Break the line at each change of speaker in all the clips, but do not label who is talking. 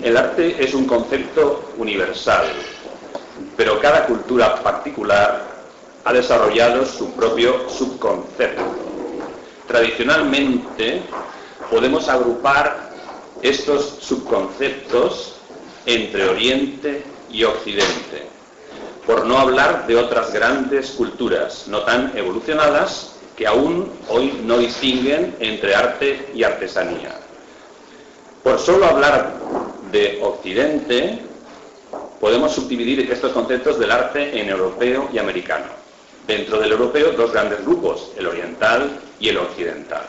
El arte es un concepto universal, pero cada cultura particular ha desarrollado su propio subconcepto. Tradicionalmente podemos agrupar estos subconceptos entre Oriente y Occidente, por no hablar de otras grandes culturas no tan evolucionadas que aún hoy no distinguen entre arte y artesanía. Por solo hablar de Occidente, podemos subdividir estos conceptos del arte en europeo y americano. Dentro del europeo, dos grandes grupos, el oriental y el occidental.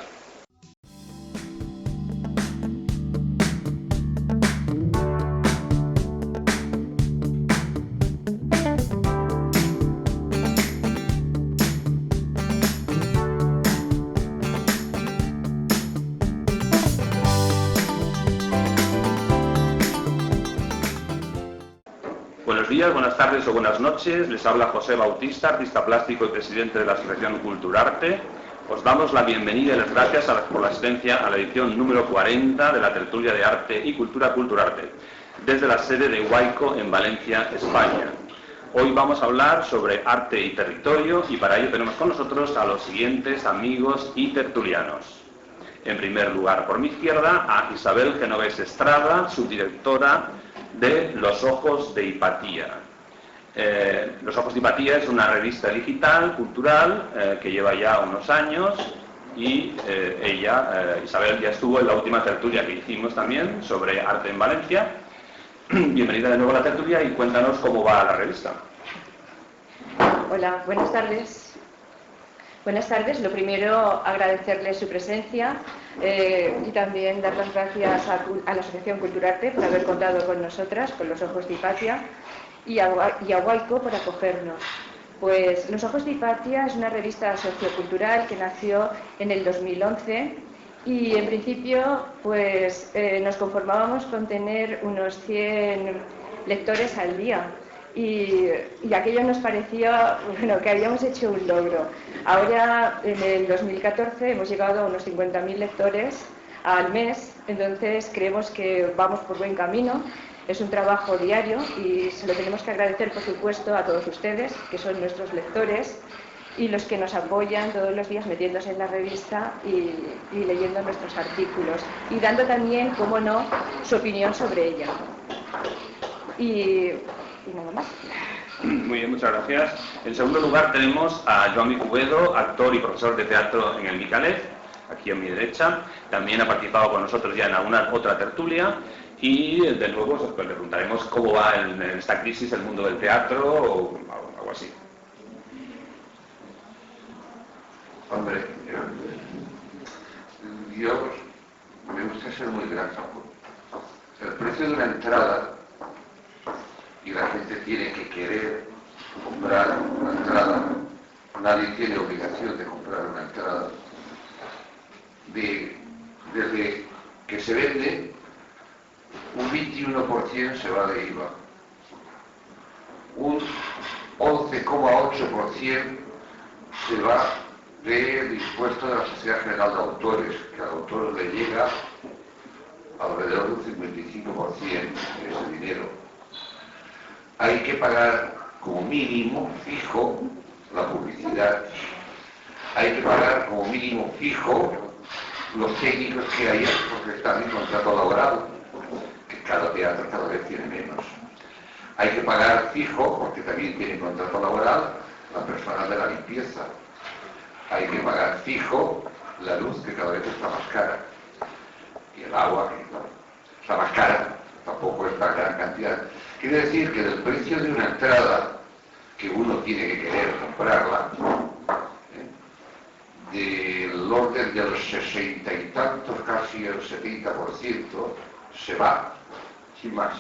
Buenos días, buenas tardes o buenas noches. Les habla José Bautista, artista plástico y presidente de la Asociación Culturarte. Os damos la bienvenida y las gracias por la asistencia a la edición número 40 de la tertulia de arte y cultura Culturarte, desde la sede de Huayco en Valencia, España. Hoy vamos a hablar sobre arte y territorio y para ello tenemos con nosotros a los siguientes amigos y tertulianos. En primer lugar, por mi izquierda, a Isabel Genovés Estrada, subdirectora de Los Ojos de Hipatía. Los Ojos de Hipatía es una revista digital, cultural, que lleva ya unos años y Isabel, ya estuvo en la última tertulia que hicimos también sobre arte en Valencia. Bienvenida de nuevo a la tertulia y cuéntanos cómo va la revista.
Hola, buenas tardes. Buenas tardes. Lo primero, agradecerles su presencia y también dar las gracias a la Asociación Culturarte por haber contado con nosotras, con Los Ojos de Hipatia, y a Huayco por acogernos. Pues Los Ojos de Hipatia es una revista sociocultural que nació en el 2011 y en principio pues nos conformábamos con tener unos 100 lectores al día. Y aquello nos parecía, bueno, que habíamos hecho un logro. Ahora, en el 2014, hemos llegado a unos 50.000 lectores al mes, entonces creemos que vamos por buen camino. Es un trabajo diario y se lo tenemos que agradecer, por supuesto, a todos ustedes, que son nuestros lectores, y los que nos apoyan todos los días metiéndose en la revista y leyendo nuestros artículos, y dando también, cómo no, su opinión sobre ella. Y nada más.
Muy bien, muchas gracias. En segundo lugar tenemos a Joan Cubedo, actor y profesor de teatro en el Micalef, aquí a mi derecha. También ha participado con nosotros ya en alguna otra tertulia y de nuevo os preguntaremos cómo va en esta crisis el mundo del teatro o algo así.
Hombre, yo me gusta ser muy gráfico. El precio de una entrada, y la gente tiene que querer comprar una entrada, nadie tiene obligación de comprar una entrada, desde que se vende, un 21% se va de IVA, un 11,8% se va del impuesto de la Sociedad General de Autores, que al autor le llega alrededor de un 55% de ese dinero. Hay que pagar como mínimo fijo la publicidad, hay que pagar como mínimo fijo los técnicos que hay porque están en contrato laboral, que cada teatro cada vez tiene menos. Hay que pagar fijo, porque también tiene contrato laboral, la persona de la limpieza. Hay que pagar fijo la luz, que cada vez está más cara, y el agua, que está más cara, tampoco es tan gran cantidad. Quiere decir que del precio de una entrada, que uno tiene que querer comprarla, del orden de los 60 y tantos, casi el 70%, se va, sin más.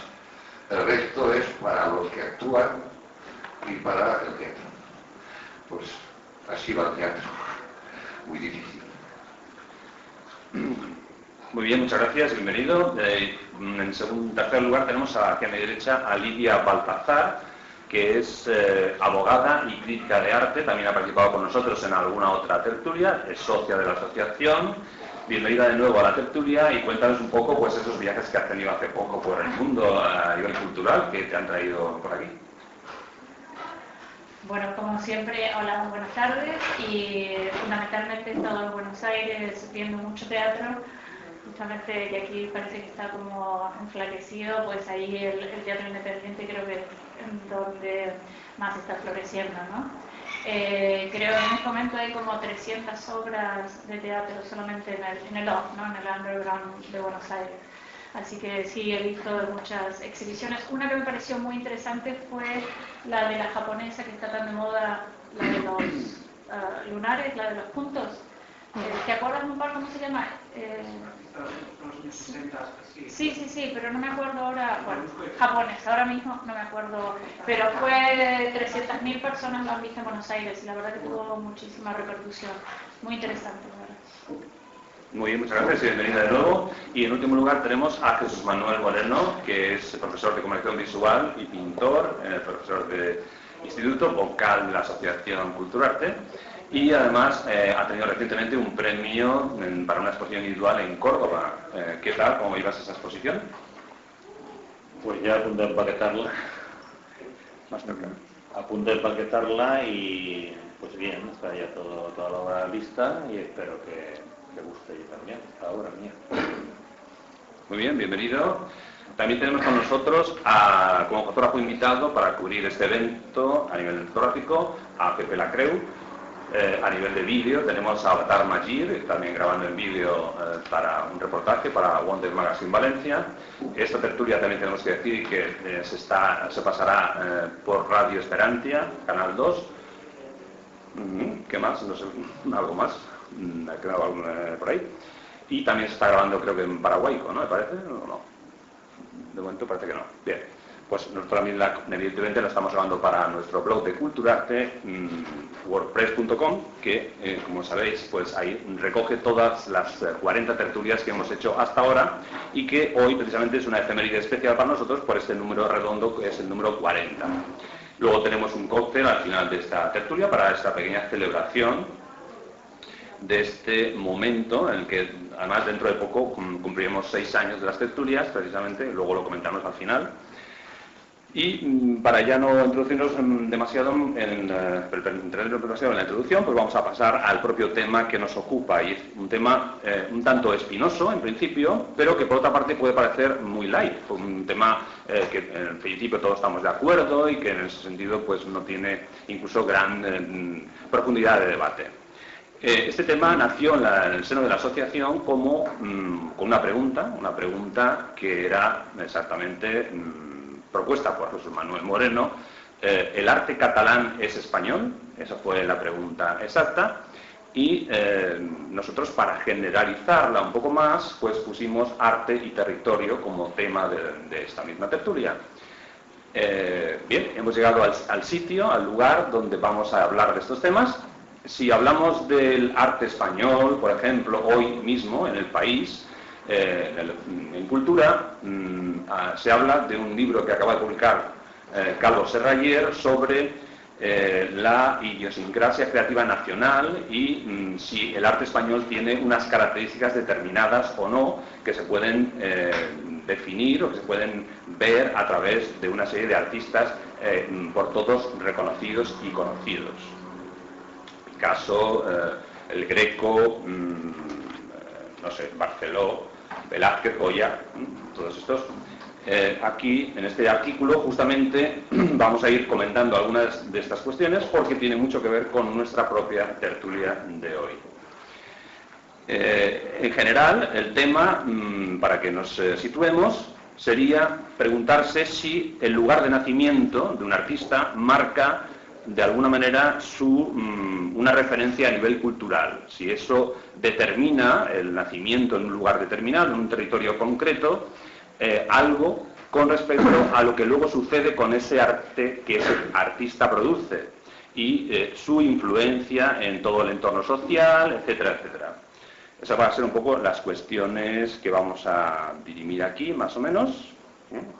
El resto es para los que actúan y para el teatro. Pues así va el teatro. Muy difícil.
Muy bien, muchas gracias, bienvenido. En tercer lugar tenemos hacia mi derecha a Lidia Baltazar, que es abogada y crítica de arte, también ha participado con nosotros en alguna otra tertulia, es socia de la asociación bienvenida de nuevo a la tertulia y cuéntanos un poco pues esos viajes que has tenido hace poco por el mundo a nivel cultural que te han traído por aquí.
Bueno, como siempre, hola, muy buenas tardes y fundamentalmente he estado en Buenos Aires viendo mucho teatro, justamente que aquí parece que está como enflaquecido, pues ahí el teatro independiente creo que es donde más está floreciendo, ¿no? Creo que en este momento hay como 300 obras de teatro solamente en el off, ¿no? En el underground de Buenos Aires. Así que sí, he visto muchas exhibiciones. Una que me pareció muy interesante fue la de la japonesa que está tan de moda, la de los lunares, la de los puntos. ¿Te acuerdas un par cómo se llama? Sí, pero no me acuerdo ahora, bueno, japonés, ahora mismo no me acuerdo, pero fue 300.000 personas lo han visto en Buenos Aires y la verdad que tuvo muchísima repercusión, muy interesante, la verdad.
Muy bien, muchas gracias y bienvenida de nuevo. Y en último lugar tenemos a Jesús Manuel Moreno, que es profesor de comunicación visual y pintor, profesor de instituto, vocal de la Asociación Culturarte. Y además ha tenido recientemente un premio para una exposición individual en Córdoba. ¿Qué tal? ¿Cómo ibas a esa exposición?
Pues ya a punto de empaquetarla.
Más cerca.
A punto de empaquetarla y pues bien, está ya toda la obra lista y espero que guste yo también, esta obra mía.
Muy bien, bienvenido. También tenemos con nosotros como fotógrafo invitado para cubrir este evento a nivel fotográfico a Pepe Lacreu. A nivel de vídeo tenemos a Avatar Magir, también grabando en vídeo para un reportaje para Wonder Magazine Valencia. Esta tertulia también tenemos que decir que se pasará por Radio Esperantia, Canal 2. ¿Qué más? No sé, algo más. ¿Ha quedado algo por ahí? Y también se está grabando creo que en Paraguayco, ¿no? ¿Me parece? ¿O no? De momento parece que no. Bien. Pues nosotros también evidentemente la estamos grabando para nuestro blog de Culturarte, wordpress.com, que como sabéis, pues ahí recoge todas las 40 tertulias que hemos hecho hasta ahora y que hoy precisamente es una efeméride especial para nosotros por este número redondo que es el número 40. Luego tenemos un cóctel al final de esta tertulia para esta pequeña celebración de este momento en el que además dentro de poco cumpliremos 6 años de las tertulias, precisamente, luego lo comentamos al final. Y para ya no introducirnos demasiado en la introducción, pues vamos a pasar al propio tema que nos ocupa. Y es un tema un tanto espinoso en principio, pero que por otra parte puede parecer muy light. Un tema que en principio todos estamos de acuerdo y que en ese sentido pues no tiene incluso gran profundidad de debate. Este tema nació en el seno de la asociación como con una pregunta que era exactamente propuesta por Jesús Manuel Moreno. ¿El arte catalán es español? Esa fue la pregunta exacta. Y nosotros, para generalizarla un poco más, pues pusimos arte y territorio como tema de esta misma tertulia. Bien, hemos llegado al sitio, al lugar donde vamos a hablar de estos temas. Si hablamos del arte español, por ejemplo, hoy mismo en El País, en Cultura, se habla de un libro que acaba de publicar Calvo Serrayer sobre la idiosincrasia creativa nacional y si el arte español tiene unas características determinadas o no que se pueden definir o que se pueden ver a través de una serie de artistas por todos reconocidos y conocidos. Picasso, el Greco, no sé, Barceló, Velázquez, Goya, todos estos. Aquí, en este artículo, justamente vamos a ir comentando algunas de estas cuestiones porque tiene mucho que ver con nuestra propia tertulia de hoy. En general, el tema, para que nos situemos, sería preguntarse si el lugar de nacimiento de un artista marca de alguna manera una referencia a nivel cultural, si eso determina el nacimiento en un lugar determinado, en un territorio concreto, algo con respecto a lo que luego sucede con ese arte que ese artista produce y su influencia en todo el entorno social, etcétera, etcétera. Esas van a ser un poco las cuestiones que vamos a dirimir aquí, más o menos.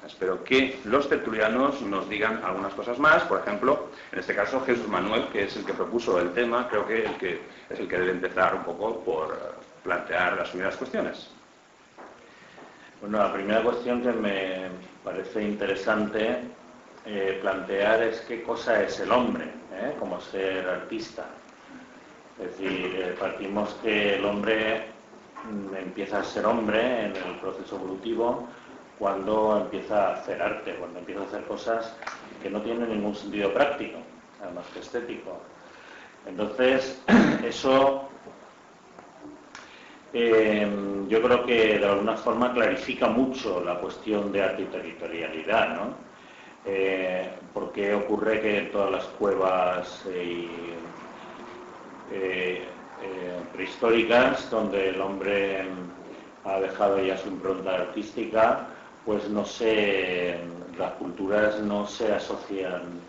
Espero que los tertulianos nos digan algunas cosas más. Por ejemplo, en este caso Jesús Manuel, que es el que propuso el tema, creo que es el que debe empezar un poco plantear las primeras cuestiones.
Bueno, la primera cuestión que me parece interesante plantear es qué cosa es el hombre, como ser artista. Es decir, partimos que el hombre empieza a ser hombre en el proceso evolutivo cuando empieza a hacer arte, cuando empieza a hacer cosas que no tienen ningún sentido práctico, además que estético. Entonces, eso yo creo que de alguna forma clarifica mucho la cuestión de arte y territorialidad, ¿no? ¿Por qué ocurre que en todas las cuevas prehistóricas, donde el hombre ha dejado ya su impronta artística, pues las culturas no se asocian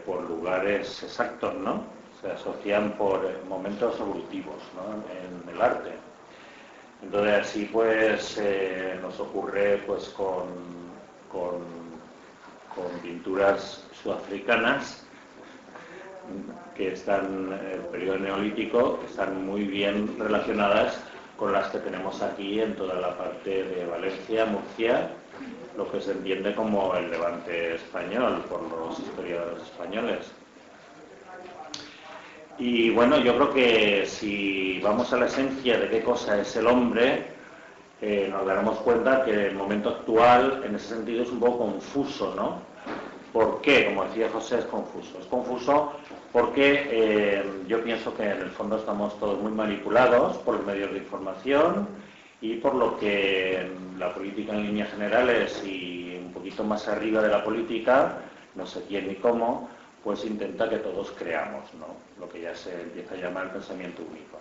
por lugares exactos, ¿no? Se asocian por momentos evolutivos, ¿no? En el arte. Entonces así pues nos ocurre pues con pinturas sudafricanas que están en el periodo neolítico, que están muy bien relacionadas con las que tenemos aquí en toda la parte de Valencia, Murcia, lo que se entiende como el Levante español por los historiadores españoles. Y bueno, yo creo que si vamos a la esencia de qué cosa es el hombre, nos daremos cuenta que el momento actual en ese sentido es un poco confuso, ¿no? ¿Por qué? Como decía José, es confuso. Es confuso porque yo pienso que en el fondo estamos todos muy manipulados por los medios de información y por lo que la política en líneas generales y un poquito más arriba de la política, no sé quién ni cómo, pues intenta que todos creamos, ¿no? Lo que ya se empieza a llamar pensamiento único.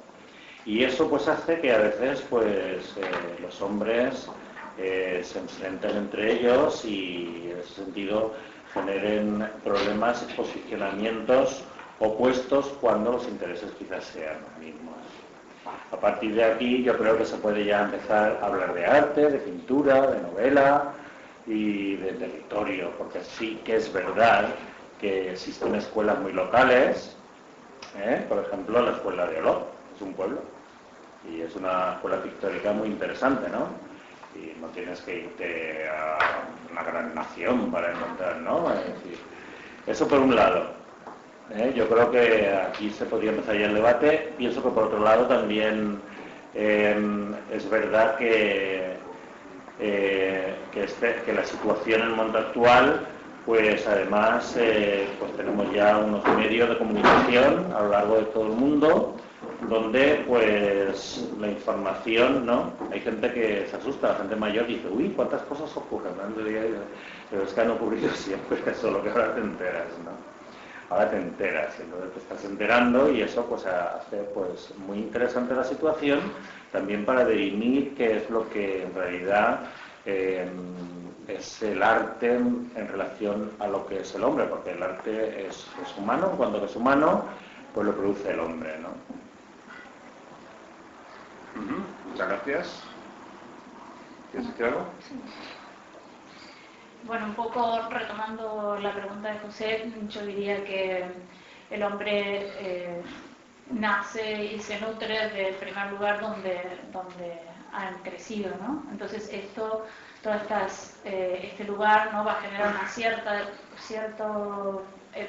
Y eso pues hace que a veces pues los hombres se enfrenten entre ellos y en ese sentido generen problemas y posicionamientos opuestos cuando los intereses quizás sean los mismos. A partir de aquí yo creo que se puede ya empezar a hablar de arte, de pintura, de novela y de territorio, porque sí que es verdad que existen escuelas muy locales, por ejemplo la escuela de Olot, es un pueblo, y es una escuela pictórica muy interesante, ¿no? Y no tienes que irte a una gran nación para encontrar, ¿no? Es decir, eso por un lado. Yo creo que aquí se podría empezar ya el debate. Pienso que por otro lado también es verdad que la situación en el mundo actual, pues además pues tenemos ya unos medios de comunicación a lo largo de todo el mundo, donde pues la información, ¿no? Hay gente que se asusta, la gente mayor dice, uy, cuántas cosas ocurren, ¿no? Pero es que han ocurrido siempre, solo que ahora te enteras, ¿no? Ahora te enteras, y entonces te estás enterando y eso pues hace pues muy interesante la situación, también para dirimir qué es lo que en realidad es el arte en relación a lo que es el hombre, porque el arte es humano, cuando es humano, pues lo produce el hombre, ¿no?
Muchas gracias. ¿Quieres decir algo?
Sí. Bueno, un poco retomando la pregunta de José, yo diría que el hombre nace y se nutre del primer lugar donde han crecido, ¿no? Entonces este lugar, ¿no?, va a generar una ciertas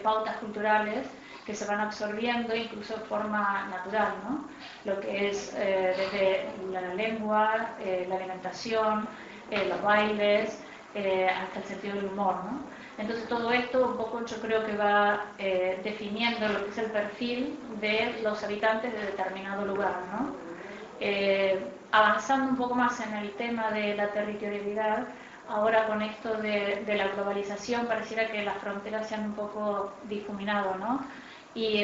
pautas culturales que se van absorbiendo incluso de forma natural, ¿no? Lo que es desde la lengua, la alimentación, los bailes, hasta el sentido del humor, ¿no? Entonces todo esto un poco yo creo que va definiendo lo que es el perfil de los habitantes de determinado lugar, ¿no? Avanzando un poco más en el tema de la territorialidad, ahora con esto de la globalización pareciera que las fronteras se han un poco difuminado, ¿no? Y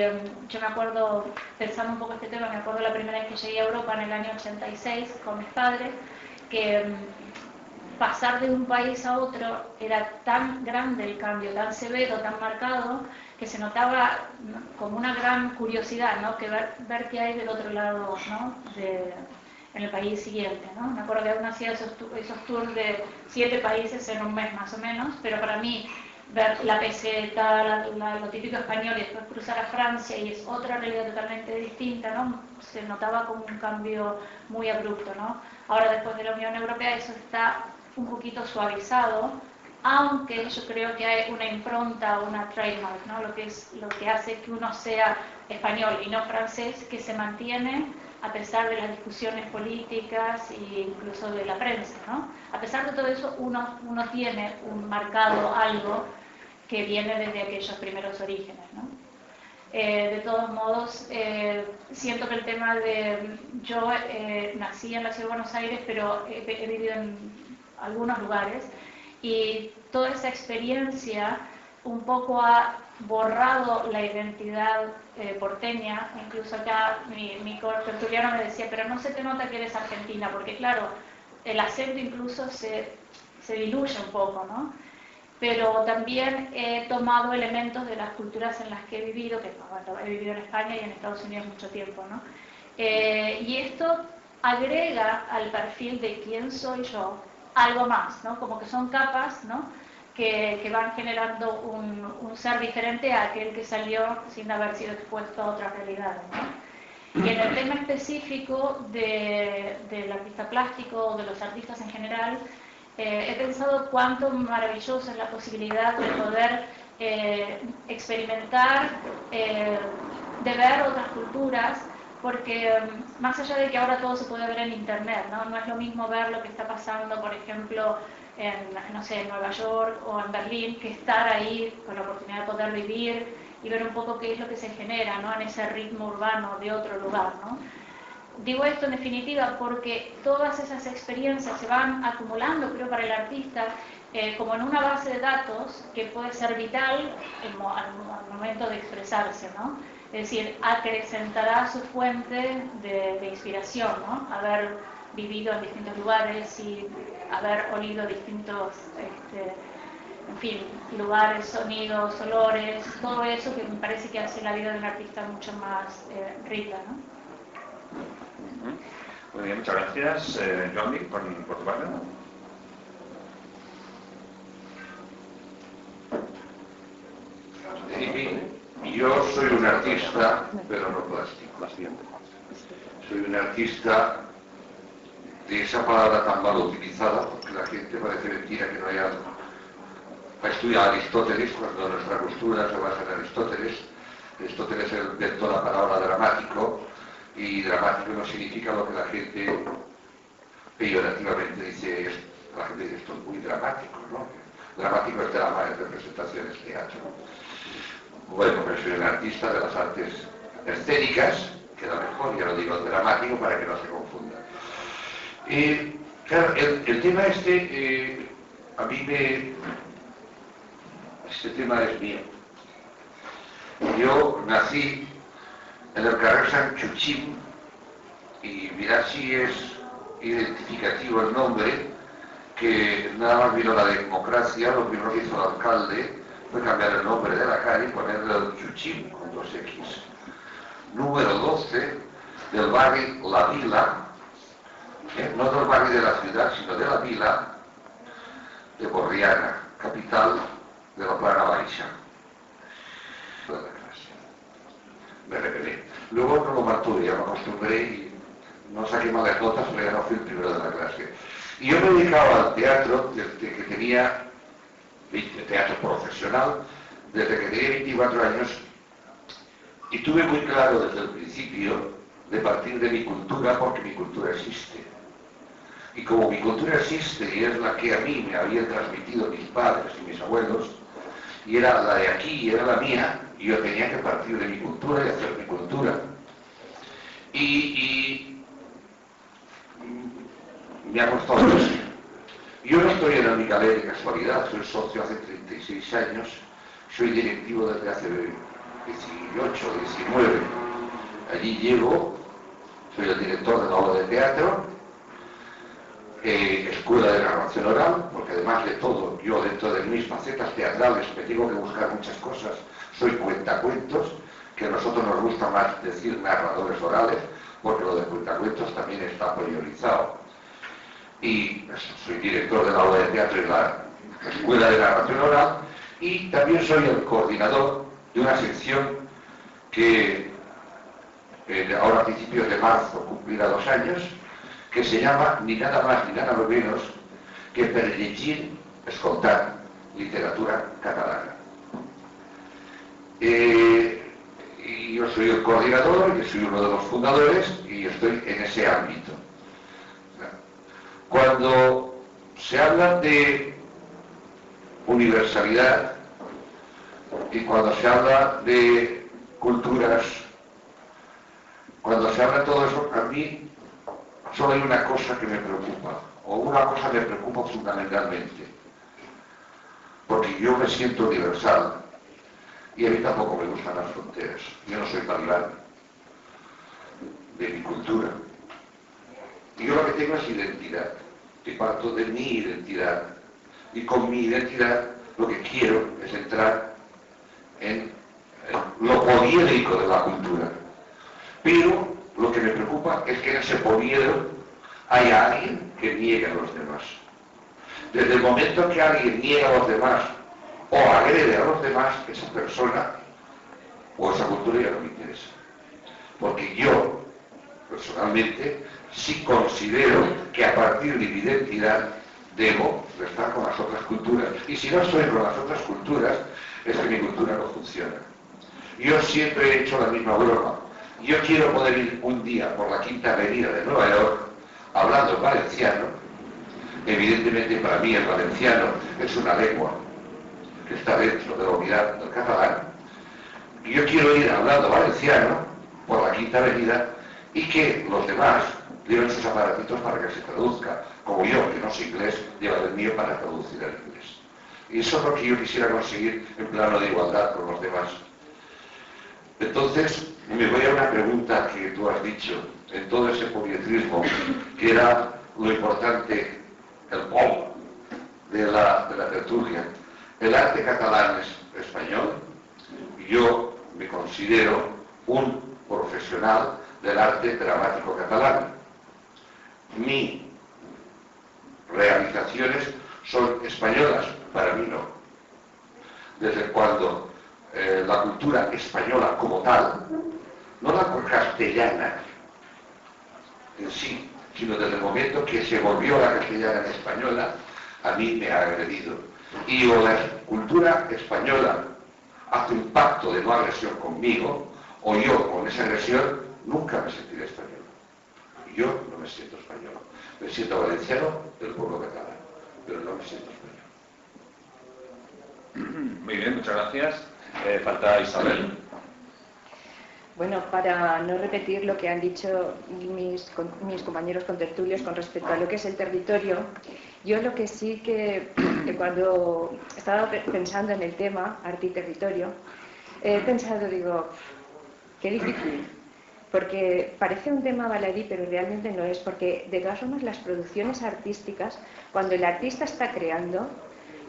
yo me acuerdo, pensando un poco este tema, me acuerdo la primera vez que llegué a Europa en el año 86 con mis padres, que pasar de un país a otro era tan grande el cambio, tan severo, tan marcado, que se notaba como una gran curiosidad, ¿no?, que ver qué hay del otro lado, ¿no?, en el país siguiente, ¿no? Me acuerdo que aún hacía esos tours de 7 países en un mes más o menos, pero para mí ver la peseta, lo típico español, y después cruzar a Francia y es otra realidad totalmente distinta, ¿no? Se notaba como un cambio muy abrupto, ¿no? Ahora, después de la Unión Europea, eso está un poquito suavizado, aunque yo creo que hay una impronta, una trademark, ¿no? Lo que hace que uno sea español y no francés, que se mantiene a pesar de las discusiones políticas e incluso de la prensa, ¿no? A pesar de todo eso, uno tiene un marcado algo que viene desde aquellos primeros orígenes, ¿no? De todos modos, siento que el tema de... Yo nací en la ciudad de Buenos Aires, pero he vivido en algunos lugares, y toda esa experiencia un poco ha borrado la identidad porteña. Incluso acá mi tertuliano me decía, pero no se te nota que eres argentina, porque claro, el acento incluso se diluye un poco, ¿no? Pero también he tomado elementos de las culturas en las que he vivido, que bueno, he vivido en España y en Estados Unidos mucho tiempo, ¿no? Y esto agrega al perfil de quién soy yo algo más, ¿no? Como que son capas, ¿no? Que van generando un ser diferente a aquel que salió sin haber sido expuesto a otras realidades, ¿no? Y en el tema específico del artista plástico o de los artistas en general, he pensado cuánto maravillosa es la posibilidad de poder experimentar, de ver otras culturas, porque más allá de que ahora todo se puede ver en internet, ¿no? No es lo mismo ver lo que está pasando, por ejemplo, no sé, en Nueva York o en Berlín, que estar ahí con la oportunidad de poder vivir y ver un poco qué es lo que se genera, ¿no? En ese ritmo urbano de otro lugar, ¿no? Digo esto en definitiva porque todas esas experiencias se van acumulando, creo, para el artista, como en una base de datos que puede ser vital al momento de expresarse, ¿no? Es decir, acrecentará su fuente de inspiración, ¿no? Haber vivido en distintos lugares y haber olido distintos, en fin, lugares, sonidos, olores, todo eso que me parece que hace la vida de un artista mucho más rica, ¿no?
Muy bien, muchas gracias. Joan, por tu parte.
Yo soy un artista, pero no plástico. Soy un artista de esa palabra tan mal utilizada, porque la gente parece mentira que no haya estudiado a Aristóteles, cuando nuestra cultura se basa en Aristóteles. Aristóteles inventó la palabra dramático, y dramático no significa lo que la gente peyorativamente dice. La gente dice, esto es muy dramático, ¿no? Dramático es drama, es representaciones, teatro. Bueno, pues soy un artista de las artes escénicas, queda mejor, ya lo digo dramático para que no se confunda. Claro, el tema a mí este tema es mío. Yo nací en el carrer Sant Chuchim, y mirad si es identificativo el nombre, que nada más vino la democracia, lo primero que hizo el alcalde fue cambiar el nombre de la calle y ponerle el Chuchim con 2X. Número 12 del barrio La Vila, no del barrio de la ciudad, sino de la vila de Borriana, capital de la Plana Baixa. Me rebelé. Luego no lo mantuve, ya me acostumbré y no saqué malas notas, pero ya no fui el primero de la clase. Y yo me dedicaba al teatro desde que tenía teatro profesional, desde que tenía 24 años, y tuve muy claro desde el principio de partir de mi cultura, porque mi cultura existe. Y como mi cultura existe y es la que a mí me habían transmitido mis padres y mis abuelos, y era la de aquí y era la mía, y yo tenía que partir de mi cultura y hacer mi cultura. Y me ha costado mucho. Yo no estoy en la única ley de casualidad, soy socio hace 36 años, soy directivo desde hace 18 o 19. Allí llevo, soy el director de la obra de teatro, escuela de narración oral, porque además de todo, yo dentro de mis facetas teatrales me tengo que buscar muchas cosas, soy cuentacuentos, que a nosotros nos gusta más decir narradores orales, porque lo de cuentacuentos también está priorizado. Y soy director de la obra de teatro en la escuela de narración oral, y también soy el coordinador de una sección que ahora a principios de marzo cumplirá 2 años, que se llama ni nada más ni nada menos que Per llegir, escoltar, literatura catalana. Y yo soy el coordinador, yo soy uno de los fundadores y estoy en ese ámbito. Cuando se habla de universalidad y cuando se habla de culturas, cuando se habla de todo eso, a mí solo hay una cosa que me preocupa, o una cosa me preocupa fundamentalmente, porque yo me siento universal y a mí tampoco me gustan las fronteras. Yo no soy talibán de mi cultura. Y yo lo que tengo es identidad, que parto de mi identidad. Y con mi identidad lo que quiero es entrar en lo poliédrico de la cultura. Pero lo que me preocupa es que en ese poliedro haya alguien que niegue a los demás. Desde el momento que alguien niega a los demás o agrede a los demás, esa persona o esa cultura ya no me interesa. Porque yo, personalmente, sí considero que a partir de mi identidad debo estar con las otras culturas. Y si no estoy con las otras culturas, es que mi cultura no funciona. Yo siempre he hecho la misma broma. Yo quiero poder ir un día por la Quinta Avenida de Nueva York hablando valenciano. Evidentemente para mí el valenciano es una lengua que está dentro de la unidad del catalán. Y yo quiero ir hablando valenciano por la Quinta Avenida y que los demás lleven sus aparatitos para que se traduzca, como yo, que no sé inglés, lleva el mío para traducir al inglés. Y eso es lo que yo quisiera conseguir en plano de igualdad con los demás. Entonces, me voy a una pregunta que tú has dicho en todo ese polietrismo, que era lo importante, el pol de la tertulia. El arte catalán es español. Yo me considero un profesional del arte dramático catalán. Mis realizaciones son españolas, para mí no. Desde cuando la cultura española como tal, no la castellana en sí, sino desde el momento que se volvió la castellana en española, a mí me ha agredido. Y o la cultura española hace un pacto de no agresión conmigo, o yo con esa agresión nunca me sentiré español. Yo no me siento español. Me siento valenciano del pueblo catalán, pero no me siento español.
Muy bien, muchas gracias. Falta Isabel.
Bueno, para no repetir lo que han dicho mis compañeros contertulios con respecto a lo que es el territorio, yo lo que sí que cuando estaba pensando en el tema arte y territorio, he pensado, digo, qué difícil, porque parece un tema baladí, pero realmente no es, porque de todas formas las producciones artísticas, cuando el artista está creando,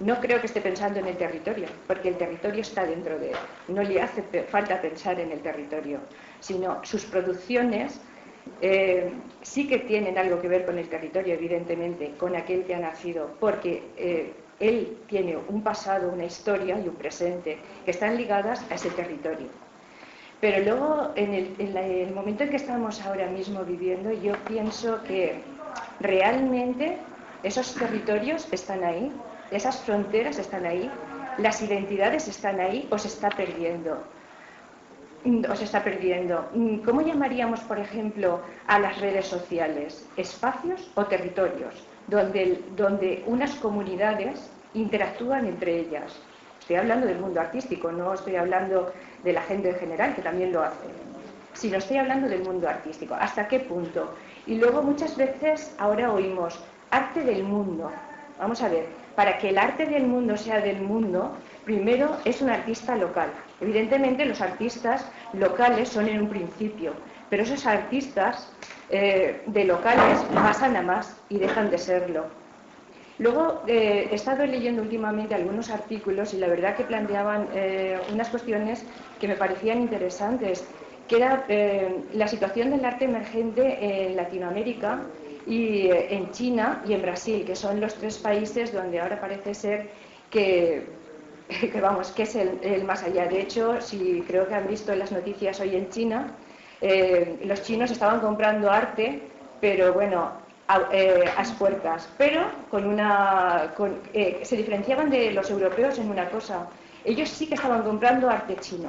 no creo que esté pensando en el territorio, porque el territorio está dentro de él. No le hace falta pensar en el territorio, sino sus producciones sí que tienen algo que ver con el territorio, evidentemente, con aquel que ha nacido, porque él tiene un pasado, una historia y un presente que están ligadas a ese territorio. Pero luego, en el momento en que estamos ahora mismo viviendo, yo pienso que realmente esos territorios están ahí. Esas fronteras están ahí, las identidades están ahí, o se está perdiendo. ¿Cómo llamaríamos, por ejemplo, a las redes sociales? ¿Espacios o territorios? Donde unas comunidades interactúan entre ellas. Estoy hablando del mundo artístico, no estoy hablando de la gente en general, que también lo hace, sino estoy hablando del mundo artístico. ¿Hasta qué punto? Y luego muchas veces ahora oímos arte del mundo. Vamos a ver, para que el arte del mundo sea del mundo, primero es un artista local. Evidentemente los artistas locales son en un principio, pero esos artistas de locales pasan a más y dejan de serlo. Luego he estado leyendo últimamente algunos artículos y la verdad que planteaban unas cuestiones que me parecían interesantes, que era la situación del arte emergente en Latinoamérica y en China y en Brasil, que son los 3 países donde ahora parece ser que que vamos, que es el más allá. De hecho, si creo que han visto en las noticias hoy en China, los chinos estaban comprando arte, pero bueno, a espuertas, pero se diferenciaban de los europeos en una cosa: ellos sí que estaban comprando arte chino.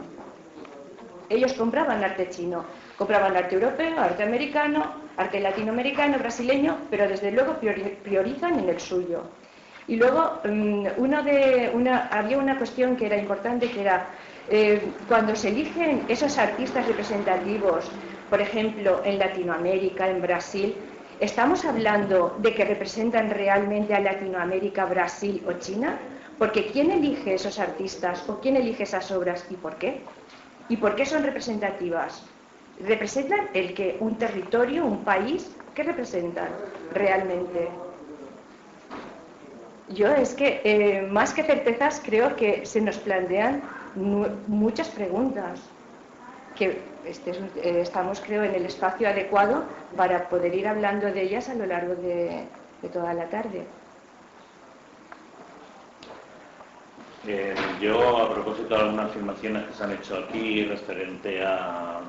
Ellos compraban arte chino, compraban arte europeo, arte americano, arte latinoamericano, brasileño, pero desde luego priorizan en el suyo. Y luego había una cuestión que era importante, que era cuando se eligen esos artistas representativos, por ejemplo, en Latinoamérica, en Brasil, ¿estamos hablando de que representan realmente a Latinoamérica, Brasil o China? Porque ¿quién elige esos artistas o quién elige esas obras y por qué? ¿Y por qué son representativas? ¿Representan un territorio, un país? ¿Qué representan realmente? Yo es que, más que certezas, creo que se nos plantean muchas preguntas, que estamos, creo, en el espacio adecuado para poder ir hablando de ellas a lo largo de toda la tarde.
Yo, a propósito de algunas afirmaciones que se han hecho aquí referente a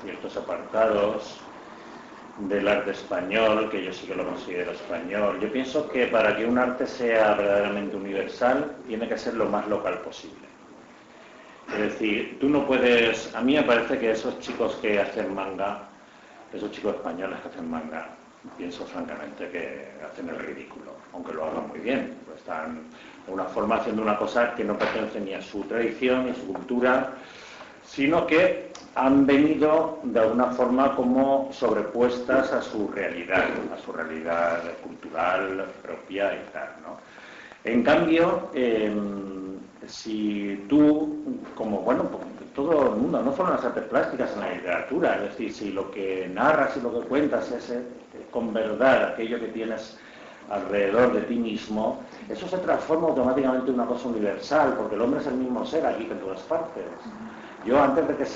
ciertos apartados del arte español, que yo sí que lo considero español, yo pienso que para que un arte sea verdaderamente universal, tiene que ser lo más local posible. Es decir, tú no puedes... A mí me parece que esos chicos que hacen manga, esos chicos españoles que hacen manga, pienso francamente que hacen el ridículo, aunque lo hagan muy bien. Pues están de una forma haciendo una cosa que no pertenece ni a su tradición ni a su cultura, sino que han venido de alguna forma como sobrepuestas a su realidad cultural propia y tal, ¿no? En cambio, si tú, como bueno, todo el mundo, no solo en las artes plásticas, en la literatura, es decir, si lo que narras y lo que cuentas es con verdad aquello que tienes alrededor de ti mismo, eso se transforma automáticamente en una cosa universal, porque el hombre es el mismo ser aquí que en todas partes. Yo, antes de que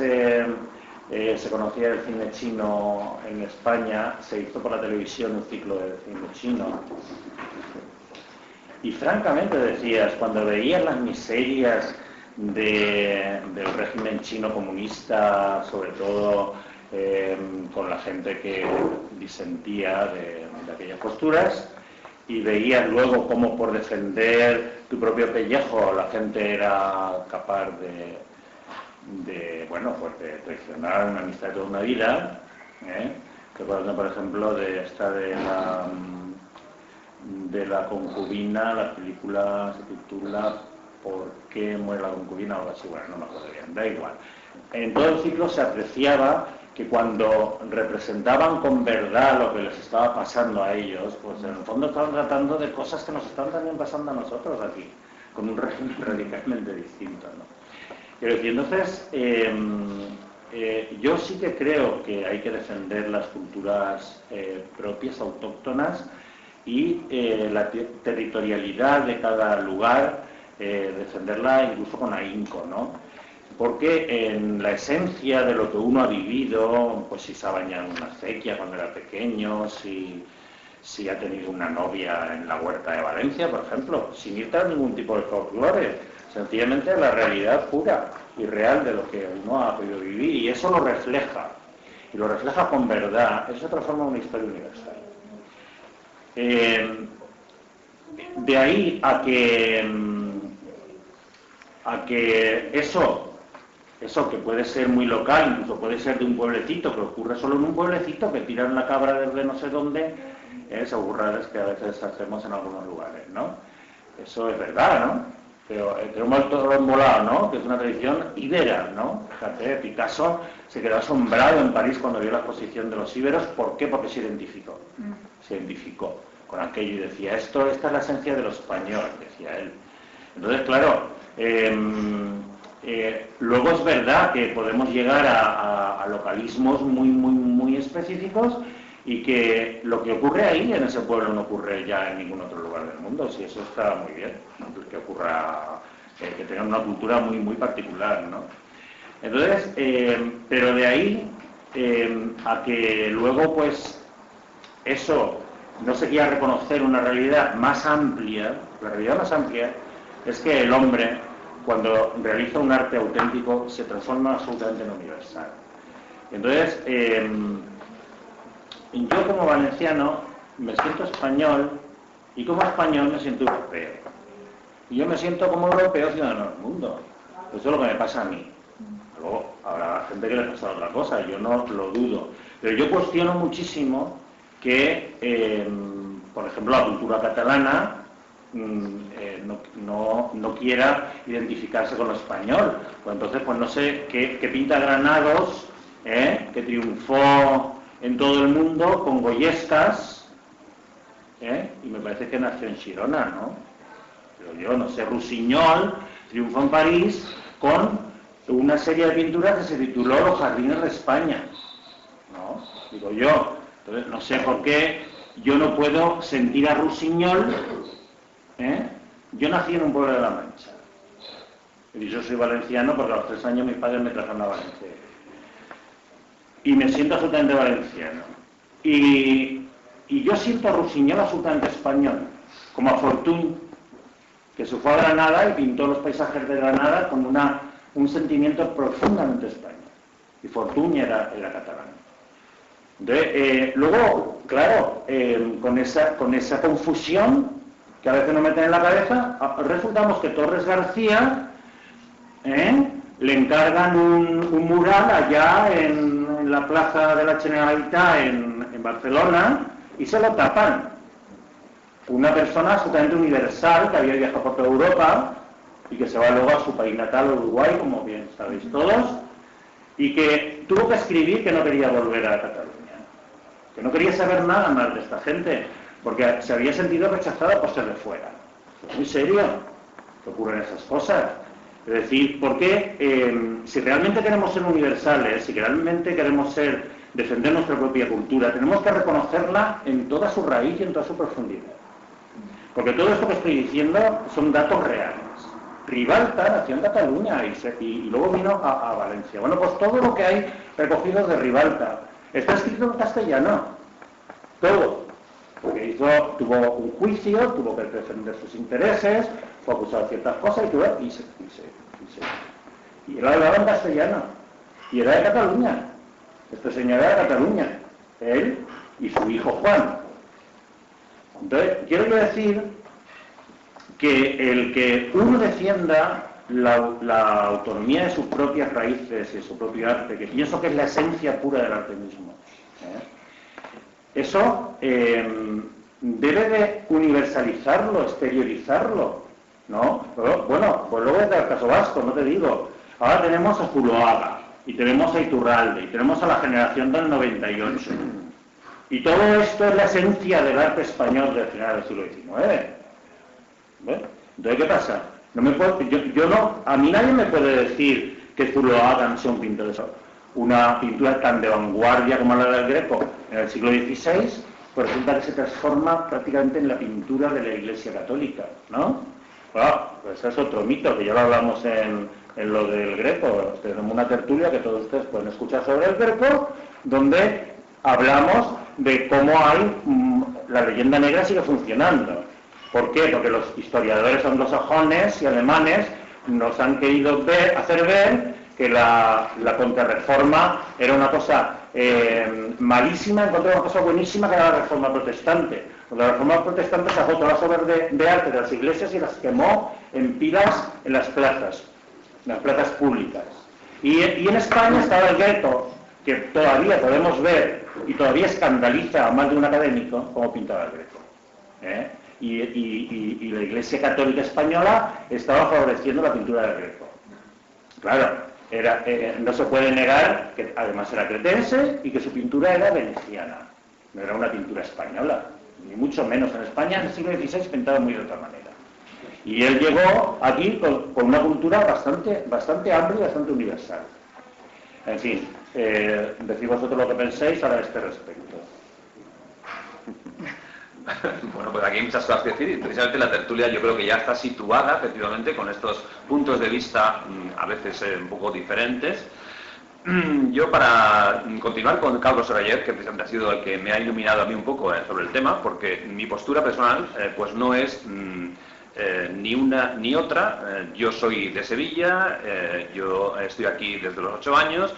se conociera el cine chino en España, se hizo por la televisión un ciclo de cine chino. Y francamente decías, cuando veías las miserias del régimen chino comunista, sobre todo con la gente que disentía de aquellas posturas, y veías luego cómo por defender tu propio pellejo la gente era capaz de traicionar una amistad de toda una vida, que por ejemplo de la concubina, la película se titula ¿Por qué muere la concubina? O algo así, bueno, no me acuerdo bien, da igual. En todo el ciclo se apreciaba que cuando representaban con verdad lo que les estaba pasando a ellos, pues en el fondo estaban tratando de cosas que nos están también pasando a nosotros aquí, con un régimen radicalmente distinto, ¿no? Y entonces, yo sí que creo que hay que defender las culturas propias, autóctonas, y la territorialidad de cada lugar, defenderla incluso con ahínco, ¿no? Porque en la esencia de lo que uno ha vivido, pues si se ha bañado en una acequia cuando era pequeño, si ha tenido una novia en la huerta de Valencia, por ejemplo, sin ir a ningún tipo de folclore, sencillamente la realidad pura y real de lo que uno ha podido vivir, y eso lo refleja, y lo refleja con verdad, eso transforma una historia universal. De ahí a que eso que puede ser muy local, incluso puede ser de un pueblecito, que ocurre solo en un pueblecito, que tiran la cabra desde no sé dónde, esas burradas que a veces hacemos en algunos lugares, ¿no? Eso es verdad, ¿no? Pero tenemos todo embolado, ¿no? Que es una tradición ibera, ¿no? Fíjate, Picasso se quedó asombrado en París cuando vio la exposición de los íberos. ¿Por qué? Porque se identificó con aquello y decía, esta es la esencia de lo español, decía él. Entonces, claro, luego es verdad que podemos llegar a localismos muy específicos, y que lo que ocurre ahí en ese pueblo no ocurre ya en ningún otro lugar del mundo. Si eso está muy bien, ¿no? Que ocurra, que tengan una cultura muy particular, ¿no? Entonces, pero de ahí a que luego pues eso no se quiera reconocer una realidad más amplia, la realidad más amplia es que el hombre, cuando realiza un arte auténtico, se transforma absolutamente en universal. Entonces, yo como valenciano me siento español y como español me siento europeo. Y yo me siento como europeo ciudadano del mundo. Eso es lo que me pasa a mí. Luego habrá gente que le pasa otra cosa, yo no lo dudo. Pero yo cuestiono muchísimo que, por ejemplo, la cultura catalana no quiera identificarse con lo español. Pues entonces, pues no sé qué pinta Granados, que triunfó en todo el mundo con Goyescas, y me parece que nació en Girona, ¿no? Pero yo no sé, Rusiñol triunfó en París con una serie de pinturas que se tituló Los Jardines de España, ¿no? Digo yo. Entonces, no sé por qué yo no puedo sentir a Rusiñol. Yo nací en un pueblo de La Mancha. Y yo soy valenciano porque a los 3 años mis padres me trajeron a Valencia. Y me siento absolutamente valenciano. Y yo siento a Rusiñol absolutamente español, como a Fortuny, que se fue a Granada y pintó los paisajes de Granada con un sentimiento profundamente español. Y Fortuny era catalán. Luego, claro, con esa confusión que a veces nos meten en la cabeza, resultamos que Torres García le encargan un mural allá en la plaza de la Generalitat en Barcelona y se lo tapan. Una persona absolutamente universal que había viajado por toda Europa y que se va luego a su país natal, Uruguay, como bien sabéis todos, y que tuvo que escribir que no quería volver a Cataluña, que no quería saber nada más de esta gente, porque se había sentido rechazada por ser de fuera. Es muy serio que ocurren esas cosas. Es decir, porque si realmente queremos ser universales, si realmente queremos defender nuestra propia cultura, tenemos que reconocerla en toda su raíz y en toda su profundidad. Porque todo esto que estoy diciendo son datos reales. Ribalta nació en Cataluña y luego vino a Valencia. Bueno, pues todo lo que hay recogido de Ribalta está escrito en castellano. Todo. Porque tuvo un juicio, tuvo que defender sus intereses, fue acusado de ciertas cosas y él hablaba en castellano. Y era de Cataluña. Este señor era de Cataluña. Él y su hijo Juan. Entonces, quiero decir que el que uno defienda la autonomía de sus propias raíces y de su propio arte, que pienso que es la esencia pura del arte mismo, eso debe de universalizarlo, exteriorizarlo, ¿no? Pero, bueno, pues luego es del caso vasco, no te digo. Ahora tenemos a Zuloaga, y tenemos a Iturralde, y tenemos a la generación del 98. Y todo esto es la esencia del arte español del final del siglo XIX. ¿Ves? Entonces, ¿qué pasa? A mí nadie me puede decir que Zuloaga no sea un pintor de eso. Una pintura tan de vanguardia como la del Greco en el siglo XVI, pues resulta que se transforma prácticamente en la pintura de la Iglesia Católica, ¿no? Bueno, pues es otro mito, que ya lo hablamos en lo del Greco. Tenemos una tertulia que todos ustedes pueden escuchar sobre el Greco, donde hablamos de cómo la leyenda negra sigue funcionando. ¿Por qué? Porque los historiadores anglosajones y alemanes nos han querido hacer ver que la contrarreforma era una cosa malísima, encontró una cosa buenísima que era la reforma protestante. La reforma protestante sacó todas las obras de arte de las iglesias y las quemó en pilas en las plazas públicas. Y en España estaba el Gueto, que todavía podemos ver y todavía escandaliza a más de un académico como pintaba el Greco. Y la Iglesia Católica Española estaba favoreciendo la pintura del Greco. Claro. No se puede negar que además era cretense y que su pintura era veneciana, no era una pintura española, ni mucho menos. En España en el siglo XVI pintaba muy de otra manera. Y él llegó aquí con una cultura bastante amplia y bastante universal. En fin, decid vosotros lo que penséis a este respecto.
Bueno, pues aquí hay muchas cosas que decir y precisamente la tertulia yo creo que ya está situada efectivamente con estos puntos de vista a veces un poco diferentes. Yo para continuar con Carlos Sorayer, que precisamente ha sido el que me ha iluminado a mí un poco sobre el tema, porque mi postura personal pues no es ni una ni otra. Yo soy de Sevilla, yo estoy aquí desde los 8 años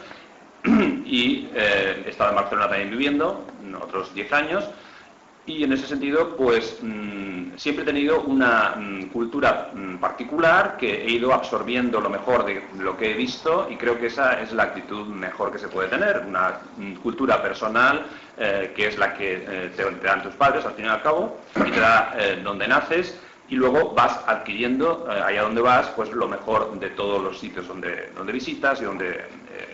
y he estado en Barcelona también viviendo otros 10 años. Y en ese sentido, pues siempre he tenido una cultura particular que he ido absorbiendo lo mejor de lo que he visto, y creo que esa es la actitud mejor que se puede tener, una cultura personal que es la que te dan tus padres al fin y al cabo, y te da donde naces, y luego vas adquiriendo allá donde vas pues lo mejor de todos los sitios donde visitas y donde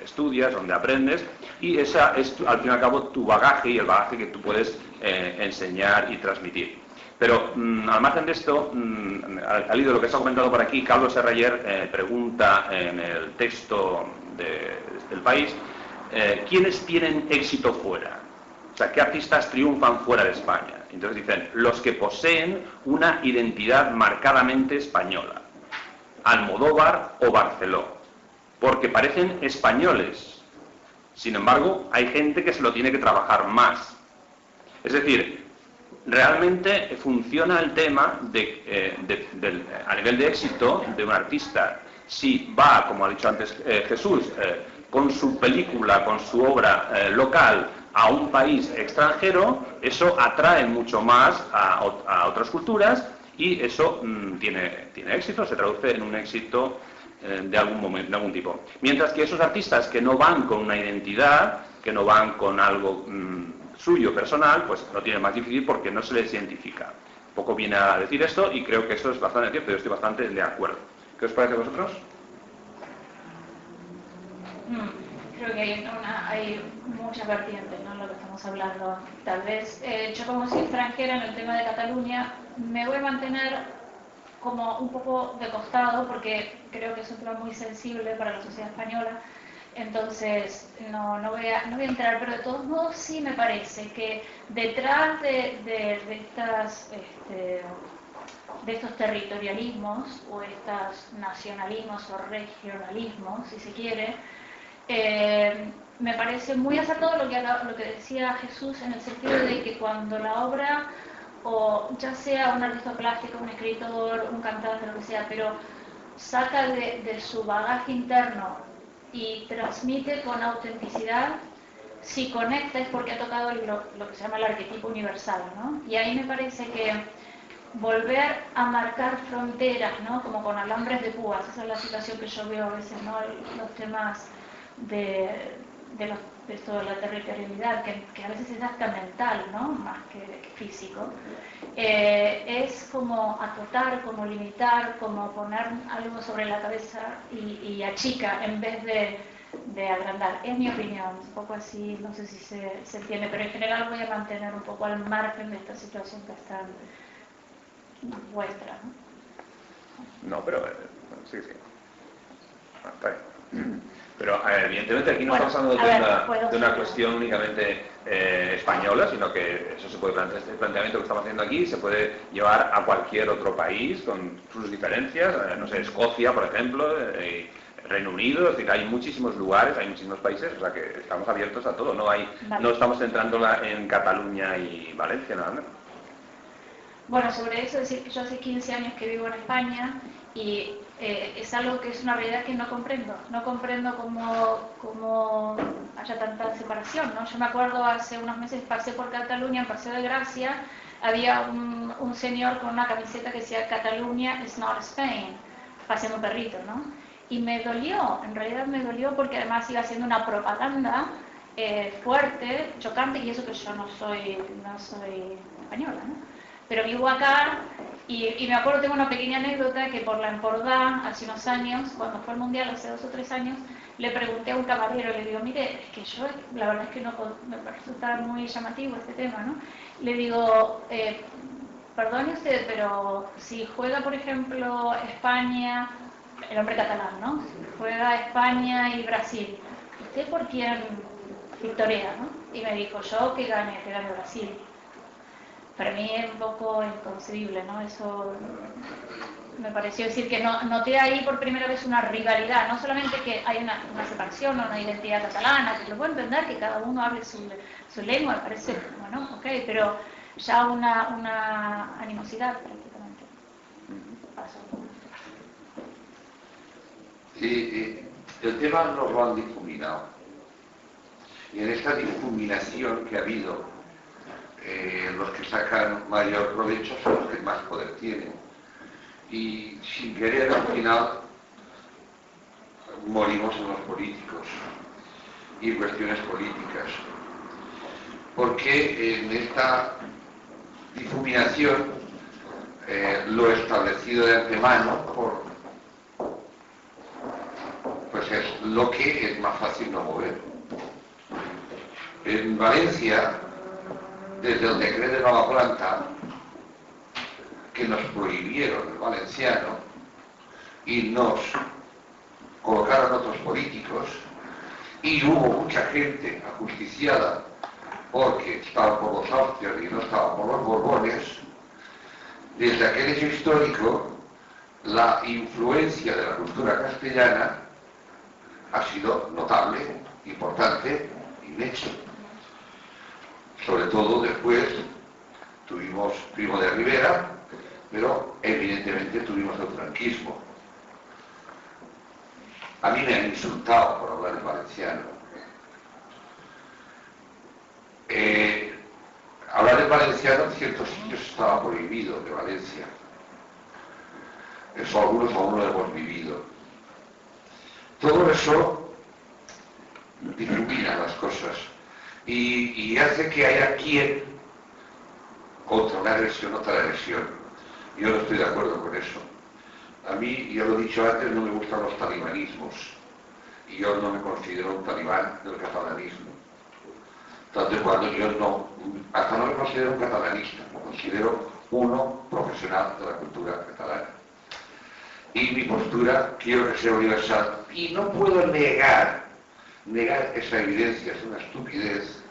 estudias, donde aprendes, y esa es al fin y al cabo tu bagaje y el bagaje que tú puedes enseñar y transmitir. Pero al margen de esto, al hilo de lo que se ha comentado por aquí, Carlos Serrayer pregunta en el texto del País, ¿quiénes tienen éxito fuera? O sea, ¿qué artistas triunfan fuera de España? Entonces dicen, los que poseen una identidad marcadamente española, Almodóvar o Barceló, porque parecen españoles. Sin embargo, hay gente que se lo tiene que trabajar más. Es decir, realmente funciona el tema a nivel de éxito de un artista. Si va, como ha dicho antes Jesús, con su película, con su obra local a un país extranjero, eso atrae mucho más a otras culturas, y eso tiene éxito, se traduce en un éxito de algún tipo. Mientras que esos artistas que no van con una identidad, que no van con algo suyo personal, pues lo tienen más difícil porque no se les identifica. Un poco viene a decir esto, y creo que eso es bastante cierto, yo estoy bastante de acuerdo. ¿Qué os parece a vosotros?
Creo que hay muchas vertientes, ¿no?, en lo que estamos hablando. Tal vez yo, como soy extranjera en el tema de Cataluña, me voy a mantener como un poco de costado, porque creo que es un tema muy sensible para la sociedad española. Entonces no voy a entrar, pero de todos modos sí me parece que detrás de estos territorialismos o estos nacionalismos o regionalismos, si se quiere, me parece muy acertado lo que decía Jesús, en el sentido de que cuando la obra, o ya sea un artista plástico, un escritor, un cantante, lo que sea, pero saca de su bagaje interno y transmite con autenticidad, si conecta es porque ha tocado lo que se llama el arquetipo universal, ¿no? Y ahí me parece que volver a marcar fronteras, ¿no?, como con alambres de púas, esa es la situación que yo veo a veces, ¿no?, los temas de esto de la territorialidad, que a veces es hasta mental, ¿no?, más que físico, es como acotar, como limitar, como poner algo sobre la cabeza y achica en vez de agrandar. Es mi opinión, un poco así, no sé si se entiende, pero en general voy a mantener un poco al margen de esta situación que está vuestra, ¿no?
No, pero sí. Está bien. Pero evidentemente aquí no estamos hablando de una cuestión únicamente española, sino que eso se puede plantear, este planteamiento que estamos haciendo aquí se puede llevar a cualquier otro país con sus diferencias, no sé, Escocia, por ejemplo, Reino Unido, es decir, hay muchísimos lugares, hay muchísimos países, o sea que estamos abiertos a todo, no estamos centrándola en Cataluña y Valencia, nada más.
Bueno, sobre eso decir que yo hace 15 años que vivo en España y es algo que es una realidad que no comprendo. No comprendo cómo haya tanta separación, ¿no? Yo me acuerdo hace unos meses pasé por Cataluña, en Paseo de Gracia, había un señor con una camiseta que decía Cataluña is not Spain, paseando un perrito, ¿no? Y me dolió, en realidad me dolió, porque además iba haciendo una propaganda fuerte, chocante, y eso que yo no soy española, ¿no? Pero vivo acá y me acuerdo, tengo una pequeña anécdota, que por la Empordà, hace unos años, cuando fue el Mundial, hace 2 o 3 años, le pregunté a un camarero, le digo, mire, es que yo, la verdad es que no, me resulta muy llamativo este tema, ¿no? Le digo, perdone usted, pero si juega, por ejemplo, España, el hombre catalán, ¿no? Si juega España y Brasil, ¿usted por quién victoria, no? Y me dijo, yo que gane Brasil. Para mí es un poco inconcebible, ¿no? Eso me pareció decir que noté ahí por primera vez una rivalidad, no solamente que hay una separación o una identidad catalana, que lo puedo entender, que cada uno hable su lengua, me parece, bueno, ok, pero ya una animosidad prácticamente. caso.
El tema nos lo han difuminado. Y en esta difuminación que ha habido, los que sacan mayor provecho son los que más poder tienen. Y sin querer, al final, morimos en los políticos y en cuestiones políticas. Porque en esta difuminación, lo establecido de antemano, pues es lo que es más fácil no mover. En Valencia, desde el decreto de nueva planta, que nos prohibieron el valenciano y nos colocaron otros políticos, y hubo mucha gente ajusticiada porque estaban por los Austrias y no estaban por los Borbones. Desde aquel hecho histórico, la influencia de la cultura castellana ha sido notable, importante y necha. Sobre todo después tuvimos Primo de Rivera, pero evidentemente tuvimos el franquismo. A mí me han insultado por hablar en valenciano. Hablar en valenciano en ciertos sitios estaba prohibido de Valencia. Eso algunos aún lo hemos vivido. Todo eso difumina las cosas y hace que haya quien contra una agresión, otra agresión. Yo no estoy de acuerdo con eso. A mí, ya lo he dicho antes, no me gustan los talibanismos y yo no me considero un talibán del catalanismo. Tanto cuando yo hasta no me considero un catalanista, me considero uno profesional de la cultura catalana. Y mi postura quiero que sea universal. Y no puedo negar esa evidencia, es una estupidez,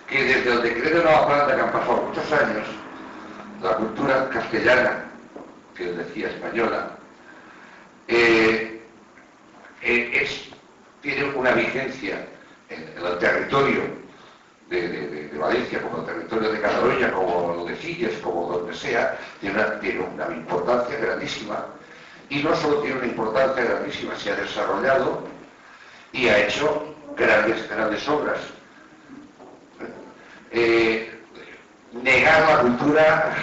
que desde el decreto de Nueva Planta, que han pasado muchos años, la cultura castellana, que decía española, tiene una vigencia en el territorio de Valencia, como el territorio de Cataluña, como lo de Sitges, como donde sea, tiene una importancia grandísima. Y no solo tiene una importancia grandísima, se ha desarrollado y ha hecho grandes obras. Negar la cultura,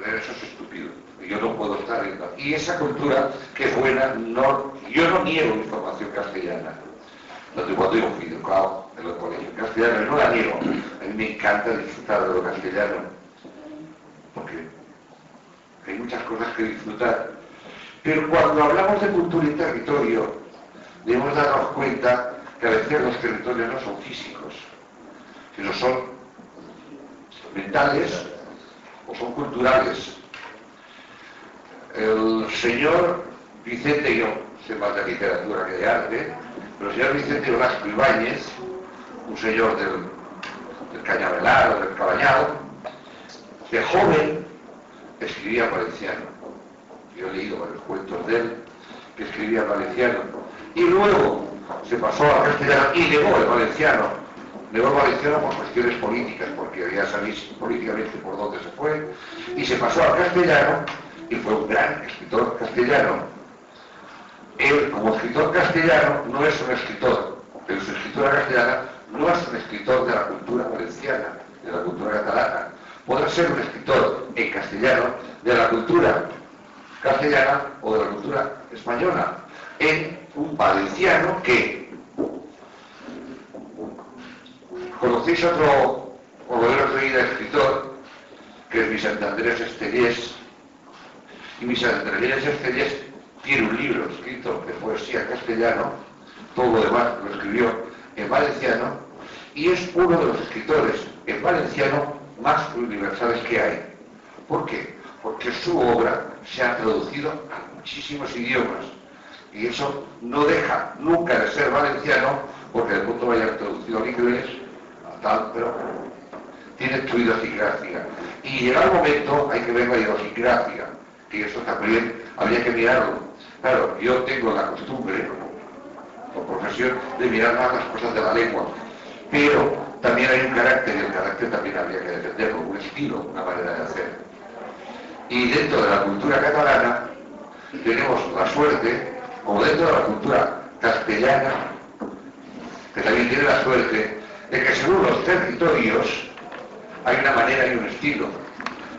eso es estúpido. Yo no puedo estar en la... Y esa cultura, que es buena, yo no niego información castellana. Cuando yo fui educado en el colegio castellano, no la niego. A mí me encanta disfrutar de lo castellano, porque hay muchas cosas que disfrutar. Pero cuando hablamos de cultura y territorio, debemos darnos cuenta que a veces los territorios no son físicos, sino son mentales o son culturales. El señor Vicente, yo sé más de literatura que de arte, pero el señor Vicente Blasco Ibáñez, un señor del Cañaveral o del Cabañal, de joven escribía valenciano. Yo he leído varios cuentos de él que escribía valenciano. Y luego se pasó al castellano y negó el valenciano. Negó el valenciano por cuestiones políticas, porque ya sabéis políticamente por dónde se fue. Y se pasó al castellano y fue un gran escritor castellano. Él, como escritor castellano, no es un escritor, pero su escritura castellana no es un escritor de la cultura valenciana, de la cultura catalana. Podrá ser un escritor en castellano de la cultura castellana o de la cultura española, en un valenciano que... ¿Conocéis otro escritor, que es Vicente Andrés Estellés? Y Vicente Andrés Estellés tiene un libro escrito de poesía castellano, todo lo demás lo escribió en valenciano, y es uno de los escritores en valenciano más universales que hay. ¿Por qué? Porque su obra se ha traducido a muchísimos idiomas, y eso no deja nunca de ser valenciano, porque de pronto vaya traducido al inglés, a tal, pero tiene su idiosincrasia. Y llega el momento, hay que ver la idiosincrasia, que eso también habría que mirarlo. Claro, yo tengo la costumbre, por profesión, de mirar más las cosas de la lengua, pero también hay un carácter, y el carácter también habría que defenderlo, un estilo, una manera de hacer. Y dentro de la cultura catalana tenemos la suerte, como dentro de la cultura castellana, que también tiene la suerte de que según los territorios hay una manera y un estilo.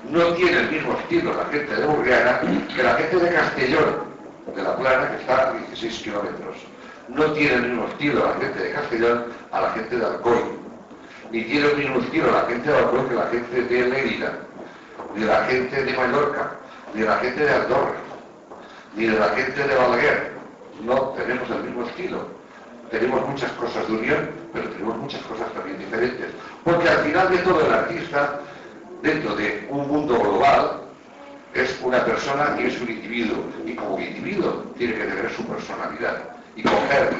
No tiene el mismo estilo la gente de Burriana que la gente de Castellón, de la Plana, que está a 16 kilómetros. No tiene el mismo estilo la gente de Castellón a la gente de Alcoy. Ni tiene el mismo estilo la gente de Alcoy que la gente de Mérida, ni la gente de Mallorca, ni la gente de Andorra, ni de la gente de Balaguer. No tenemos el mismo estilo. Tenemos muchas cosas de unión, pero tenemos muchas cosas también diferentes. Porque al final de todo el artista, dentro de un mundo global, es una persona y es un individuo. Y como individuo tiene que tener su personalidad. Y coger,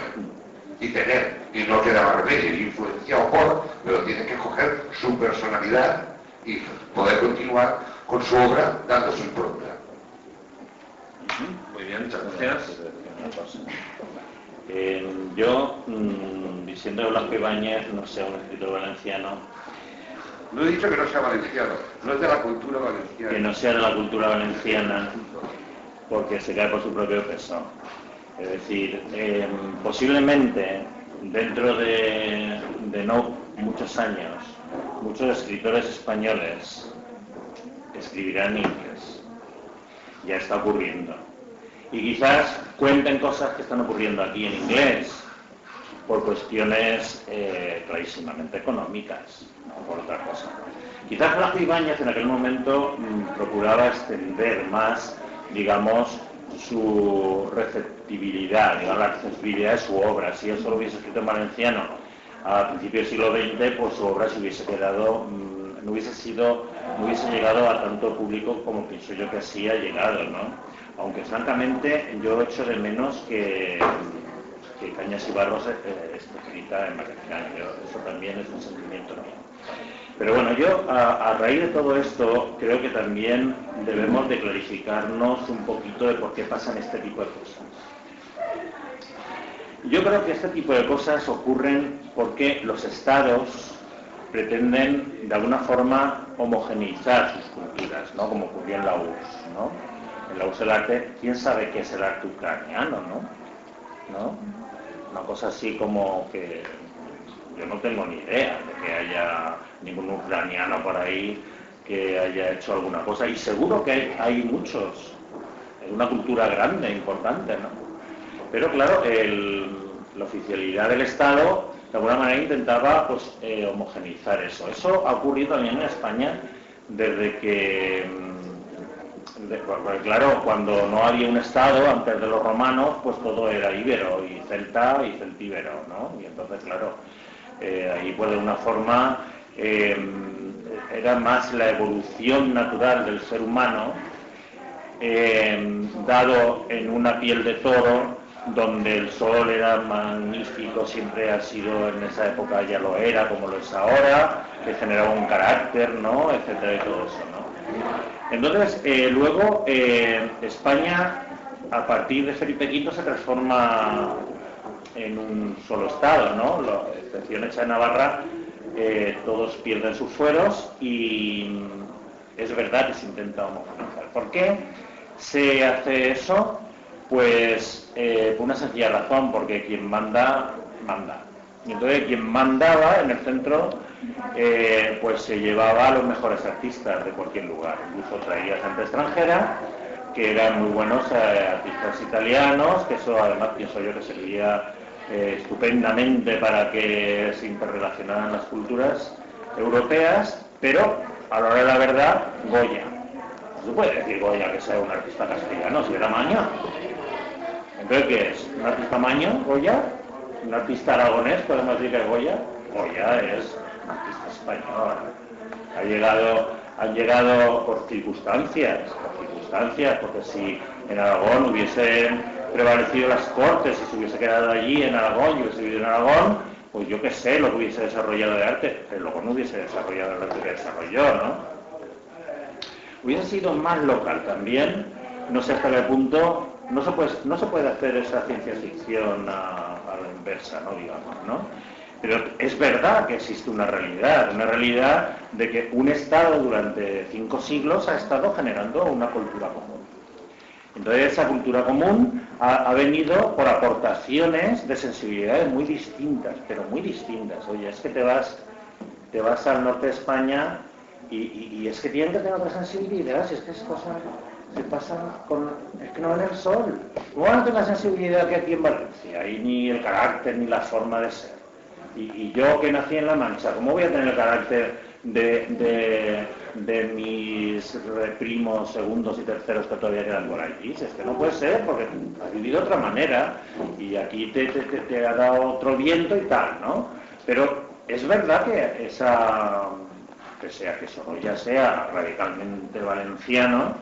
y tener, y no queda más remedio, y influenciado por, pero tiene que coger su personalidad y poder continuar con su obra dando su impronta.
Muy bien, muchas gracias.
Yo, diciendo de Blasco Ibáñez, no sé, un escritor valenciano.
No he dicho que no sea valenciano, no es de la cultura valenciana.
Que no sea de la cultura valenciana, porque se cae por su propio peso. Es decir, posiblemente dentro de no muchos años, muchos escritores españoles escribirán en inglés. Ya está ocurriendo. Y quizás cuenten cosas que están ocurriendo aquí en inglés por cuestiones clarísimamente económicas, no por otra cosa. Quizás Blasco Ibáñez en aquel momento procuraba extender más, digamos, su receptibilidad, digamos, la accesibilidad de su obra. Si él solo hubiese escrito en valenciano a principios del siglo XX, pues su obra se hubiese quedado, no hubiese llegado a tanto público como pienso yo que así ha llegado, ¿no? Aunque francamente yo echo de menos que Cañas y Barros esté escrita en valenciano. Eso también es un sentimiento mío. Pero bueno, yo a raíz de todo esto creo que también debemos de clarificarnos un poquito de por qué pasan este tipo de cosas. Yo creo que este tipo de cosas ocurren porque los estados pretenden de alguna forma homogeneizar sus culturas, ¿no? Como ocurrió en la URSS, ¿no? En la URSS el arte, ¿quién sabe qué es el arte ucraniano, ¿no? Una cosa así como que yo no tengo ni idea de que haya ningún ucraniano por ahí que haya hecho alguna cosa, y seguro que hay muchos, una cultura grande, importante, ¿no? Pero claro, la oficialidad del Estado de alguna manera intentaba pues homogeneizar eso. Eso ha ocurrido también en España desde que, claro, cuando no había un Estado, antes de los romanos, pues todo era íbero y celta y celtíbero, ¿no? Y entonces, claro, ahí pues de una forma era más la evolución natural del ser humano, dado en una piel de toro, donde el sol era magnífico, siempre ha sido, en esa época ya lo era, como lo es ahora, que generaba un carácter, ¿no? Etcétera, y todo eso, ¿no? Entonces, luego, España, a partir de Felipe V, se transforma en un solo estado, ¿no? La excepción hecha de Navarra, todos pierden sus fueros y es verdad que se intenta homogeneizar. ¿Por qué se hace eso? Pues por una sencilla razón, porque quien manda, manda. Y entonces quien mandaba en el centro, pues se llevaba a los mejores artistas de cualquier lugar. Incluso traía gente extranjera, que eran muy buenos artistas italianos, que eso además pienso yo que servía estupendamente para que se interrelacionaran las culturas europeas, pero a la hora de la verdad, Goya. No se puede decir Goya que sea un artista castellano, si era Maño. Entonces, ¿qué es? ¿Un artista Maño, Goya? ¿Un artista aragonés, podemos decir que es Goya? Goya es un artista español. Han llegado por circunstancias, porque si en Aragón hubiesen prevalecido las Cortes y se hubiese quedado allí en Aragón y hubiese vivido en Aragón, pues yo qué sé lo que hubiese desarrollado de arte, pero luego no hubiese desarrollado el arte que desarrolló, ¿no? Hubiese sido más local también, no sé hasta qué punto, no se puede hacer esa ciencia ficción a la inversa, ¿no? Digamos, ¿no? Pero es verdad que existe una realidad de que un Estado durante 5 siglos ha estado generando una cultura común. Entonces esa cultura común ha venido por aportaciones de sensibilidades muy distintas, pero muy distintas. Oye, es que te vas al norte de España y es que tienen que tener otra sensibilidad, si es que es cosa, se pasa es que no ven el sol. ¿Cómo van a tener la sensibilidad que aquí en Valencia? Y ni el carácter ni la forma de ser. Y yo que nací en La Mancha, ¿cómo voy a tener el carácter de mis primos, segundos y terceros que todavía quedan por allí? Si es que no puede ser, porque has vivido de otra manera y aquí te ha dado otro viento y tal, ¿no? Pero es verdad que que Sorolla sea radicalmente valenciano,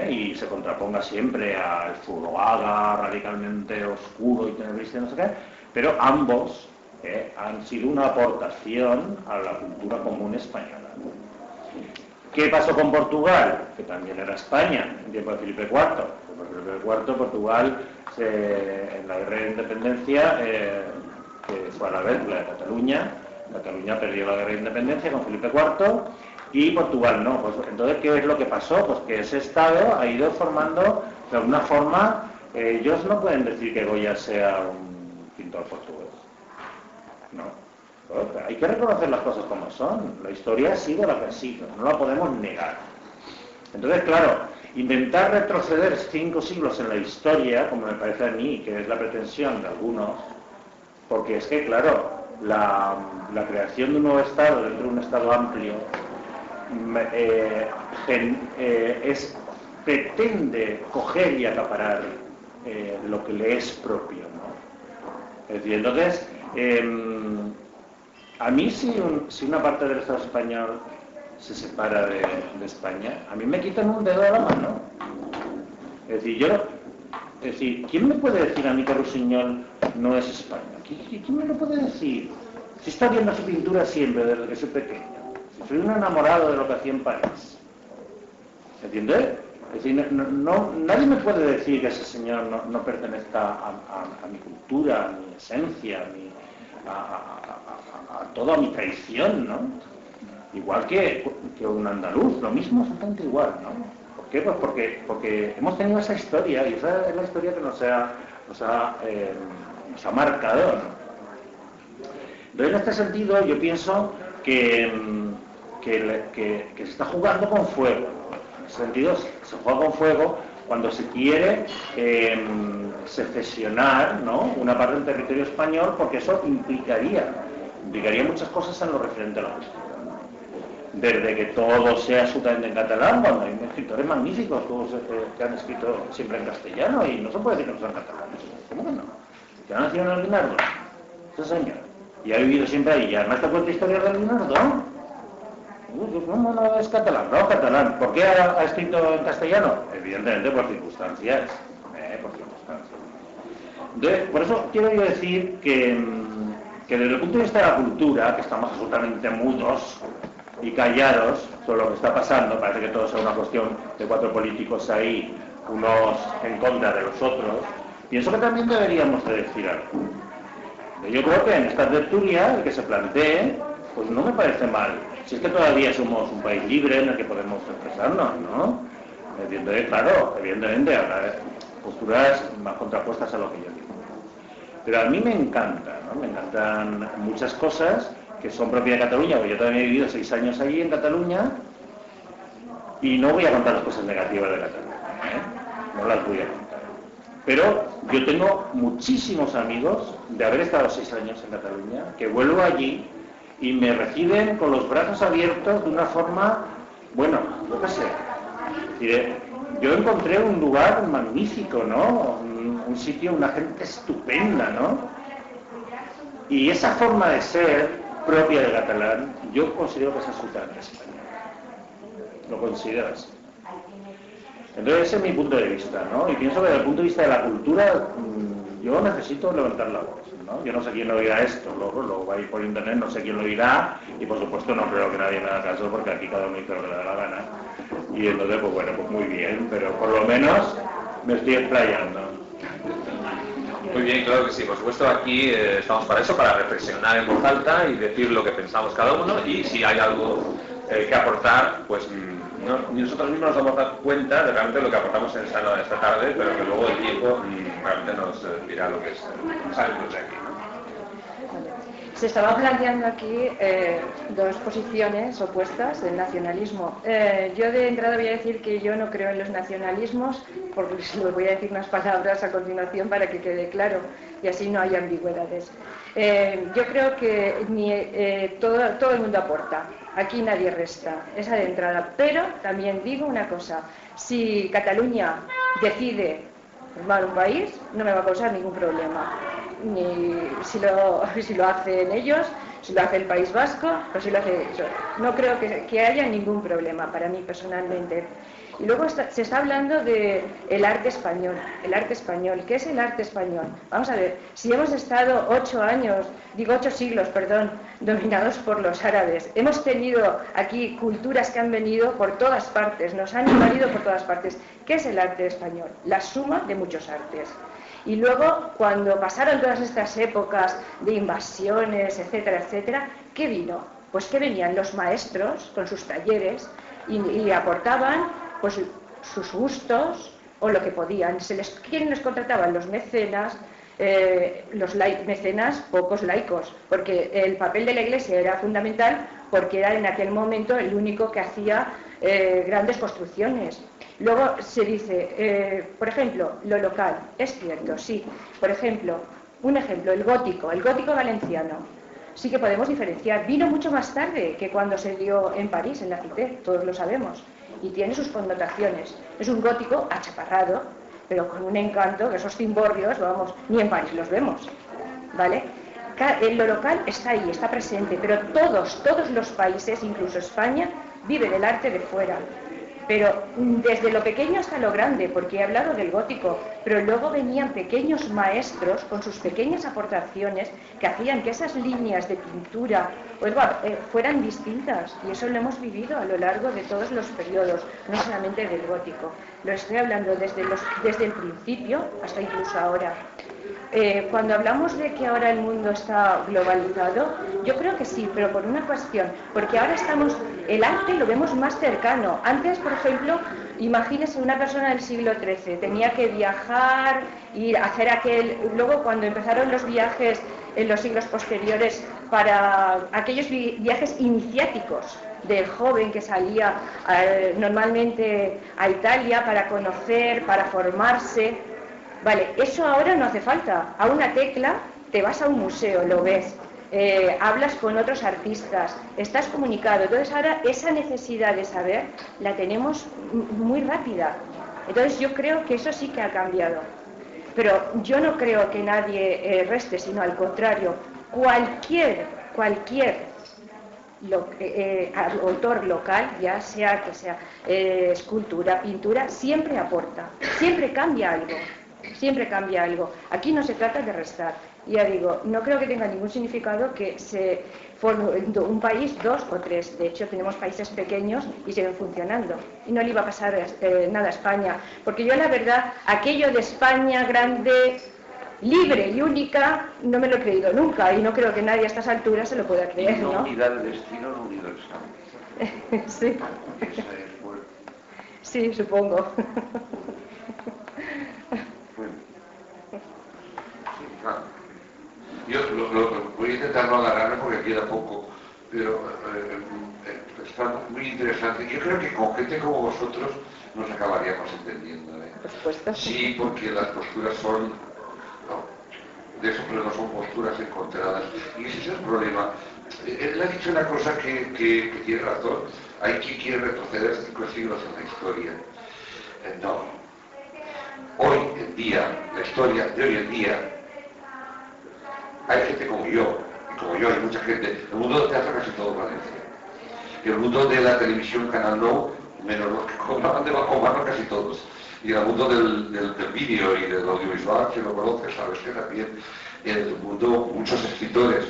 y se contraponga siempre al Zuloaga radicalmente oscuro y tenebrista, no sé qué, pero ambos han sido una aportación a la cultura común española. ¿Qué pasó con Portugal? Que también era España, en tiempo de Felipe IV. En Felipe IV, Portugal, en la guerra de independencia, que fue a la vez la de Cataluña perdió la guerra de independencia con Felipe IV, y Portugal no. Pues, entonces, ¿qué es lo que pasó? Pues que ese Estado ha ido formando, de alguna forma, ellos no pueden decir que Goya sea un pintor portugués. No. Pues, hay que reconocer las cosas como son. La historia ha sido la que ha sido, no la podemos negar. Entonces, claro, intentar retroceder 5 siglos en la historia, como me parece a mí, que es la pretensión de algunos, porque es que, claro, la creación de un nuevo Estado dentro de un Estado amplio pretende coger y acaparar lo que le es propio, ¿no? Es decir, entonces, a mí si una parte del Estado español se separa de España, a mí me quitan un dedo de la mano. Es decir, ¿quién me puede decir a mí que Rusiñol no es España? ¿Quién me lo puede decir? Si está viendo su pintura siempre, desde que soy pequeño. Si soy un enamorado de lo que hacía en París. ¿Entiendes? Es decir, nadie me puede decir que ese señor no pertenezca a mi cultura, a mi esencia, a toda mi tradición, ¿no? Igual que un andaluz, lo mismo, absolutamente igual, ¿no? ¿Por qué? Pues porque hemos tenido esa historia, y esa es la historia que nos ha marcado, ¿no? Entonces, en este sentido, yo pienso que se está jugando con fuego, ¿no? En ese sentido, se juega con fuego cuando se quiere secesionar, ¿no?, una parte del territorio español, porque eso implicaría muchas cosas en lo referente a la cultura. Desde que todo sea absolutamente en catalán, cuando hay escritores magníficos, todos que han escrito siempre en castellano, y no se puede decir que no sean catalanes. ¿Cómo que no? ¿Que han nacido en el Guinardó? Ese señor. Y ha vivido siempre ahí. ¿Y además te cuenta historias del Guinardó? ¿Cómo no es catalán? No, catalán. ¿Por qué ha escrito en castellano? Evidentemente por circunstancias. Entonces, por eso quiero yo decir que desde el punto de vista de la cultura, que estamos absolutamente mudos y callados sobre lo que está pasando, parece que todo sea una cuestión de 4 políticos ahí, unos en contra de los otros, pienso que también deberíamos de decir algo. Yo creo que en esta tertulia, el que se plantee, pues no me parece mal. Si es que todavía somos un país libre en el que podemos expresarnos, ¿no? Entonces, claro, evidentemente habrá posturas más contrapuestas a lo que yo digo. Pero a mí me encanta, ¿no? Me encantan muchas cosas que son propias de Cataluña, porque yo también he vivido 6 años allí en Cataluña, y no voy a contar las cosas negativas de Cataluña, no las voy a contar. Pero yo tengo muchísimos amigos de haber estado 6 años en Cataluña, que vuelvo allí y me reciben con los brazos abiertos de una forma, bueno, yo qué sé. Es decir, yo encontré un lugar magnífico, ¿no? Un sitio, una gente estupenda, ¿no? Y esa forma de ser propia del catalán, yo considero que es absolutamente española. Lo considero así. Entonces ese es mi punto de vista, ¿no? Y pienso que desde el punto de vista de la cultura, yo necesito levantar la voz, ¿no? Yo no sé quién lo oirá esto, luego va a ir por internet, no sé quién lo oirá, y por supuesto no creo que nadie me haga caso, porque aquí cada uno dice lo que le da la gana. Y entonces, pues bueno, pues muy bien, pero por lo menos me estoy explayando.
Muy bien, claro que sí. Por supuesto, aquí estamos para eso, para reflexionar en voz alta y decir lo que pensamos cada uno, y si hay algo que aportar, pues ni nosotros mismos nos damos cuenta de realmente lo que aportamos en esta tarde, pero que luego el tiempo realmente nos dirá lo que salimos de aquí, ¿no?
Se estaban planteando aquí dos posiciones opuestas del nacionalismo. Yo de entrada voy a decir que yo no creo en los nacionalismos, porque les voy a decir unas palabras a continuación para que quede claro y así no hay ambigüedades. Yo creo que todo el mundo aporta, aquí nadie resta, esa de entrada. Pero también digo una cosa, si Cataluña decide formar un país, no me va a causar ningún problema. Ni si lo hacen ellos, si lo hace el País Vasco, o si lo hace eso. No creo que haya ningún problema para mí personalmente. Y luego se está hablando del arte español. El arte español, ¿qué es el arte español? Vamos a ver, si hemos estado 8 siglos, dominados por los árabes, hemos tenido aquí culturas que han venido por todas partes, nos han invadido por todas partes. ¿Qué es el arte español? La suma de muchos artes. Y luego, cuando pasaron todas estas épocas de invasiones, etcétera, etcétera, ¿qué vino? Pues que venían los maestros con sus talleres y aportaban pues sus gustos o lo que podían. ¿Quién les contrataban? Los mecenas, mecenas pocos laicos, porque el papel de la Iglesia era fundamental porque era en aquel momento el único que hacía grandes construcciones. Luego se dice, por ejemplo, lo local, es cierto, sí. Por ejemplo, el gótico valenciano, sí que podemos diferenciar. Vino mucho más tarde que cuando se dio en París, en la Cité, todos lo sabemos, y tiene sus connotaciones. Es un gótico achaparrado, pero con un encanto, que esos cimborrios, vamos, ni en París los vemos, ¿vale? Lo local está ahí, está presente, pero todos los países, incluso España, vive del arte de fuera. Pero desde lo pequeño hasta lo grande, porque he hablado del gótico, pero luego venían pequeños maestros con sus pequeñas aportaciones que hacían que esas líneas de pintura fueran distintas, y eso lo hemos vivido a lo largo de todos los periodos, no solamente del gótico. Lo estoy hablando desde el principio hasta incluso ahora. Cuando hablamos de que ahora el mundo está globalizado, yo creo que sí, pero por una cuestión, porque ahora el arte lo vemos más cercano. Antes, por ejemplo, imagínese una persona del siglo XIII, tenía que viajar y hacer luego cuando empezaron los viajes en los siglos posteriores, para aquellos viajes iniciáticos del joven que salía normalmente a Italia para conocer, para formarse. Vale, eso ahora no hace falta. A una tecla te vas a un museo, lo ves, hablas con otros artistas, estás comunicado. Entonces ahora esa necesidad de saber la tenemos muy rápida. Entonces yo creo que eso sí que ha cambiado. Pero yo no creo que nadie reste, sino al contrario. Cualquier autor local, ya sea que sea escultura, pintura, siempre aporta, siempre cambia algo. Siempre cambia algo. Aquí no se trata de restar. Ya digo, no creo que tenga ningún significado que se forme un país, 2 o 3. De hecho, tenemos países pequeños y siguen funcionando. Y no le iba a pasar nada a España. Porque yo, la verdad, aquello de España grande, libre y única, no me lo he creído nunca. Y no creo que nadie a estas alturas se lo pueda creer, ¿no?
Unidad de destino, no universal.
Sí. Sí, supongo.
Yo voy a intentar no alargarme porque queda poco, pero está muy interesante. Yo creo que con gente como vosotros nos acabaríamos entendiendo.
Por supuesto.
Sí, porque las posturas son, de eso, pero no son posturas encontradas. Y ese es el problema. Él ha dicho una cosa que tiene razón. Hay quien quiere retroceder 5 siglos en la historia. No. Hoy en día, la historia de hoy en día, hay gente como yo, hay mucha gente. El mundo del teatro casi todo Valencia. El mundo de la televisión, Canal No, menos los que cobraban debajo mano casi todos. Y el mundo del vídeo y del audiovisual, que lo conoces, sabes que también. El mundo, muchos escritores.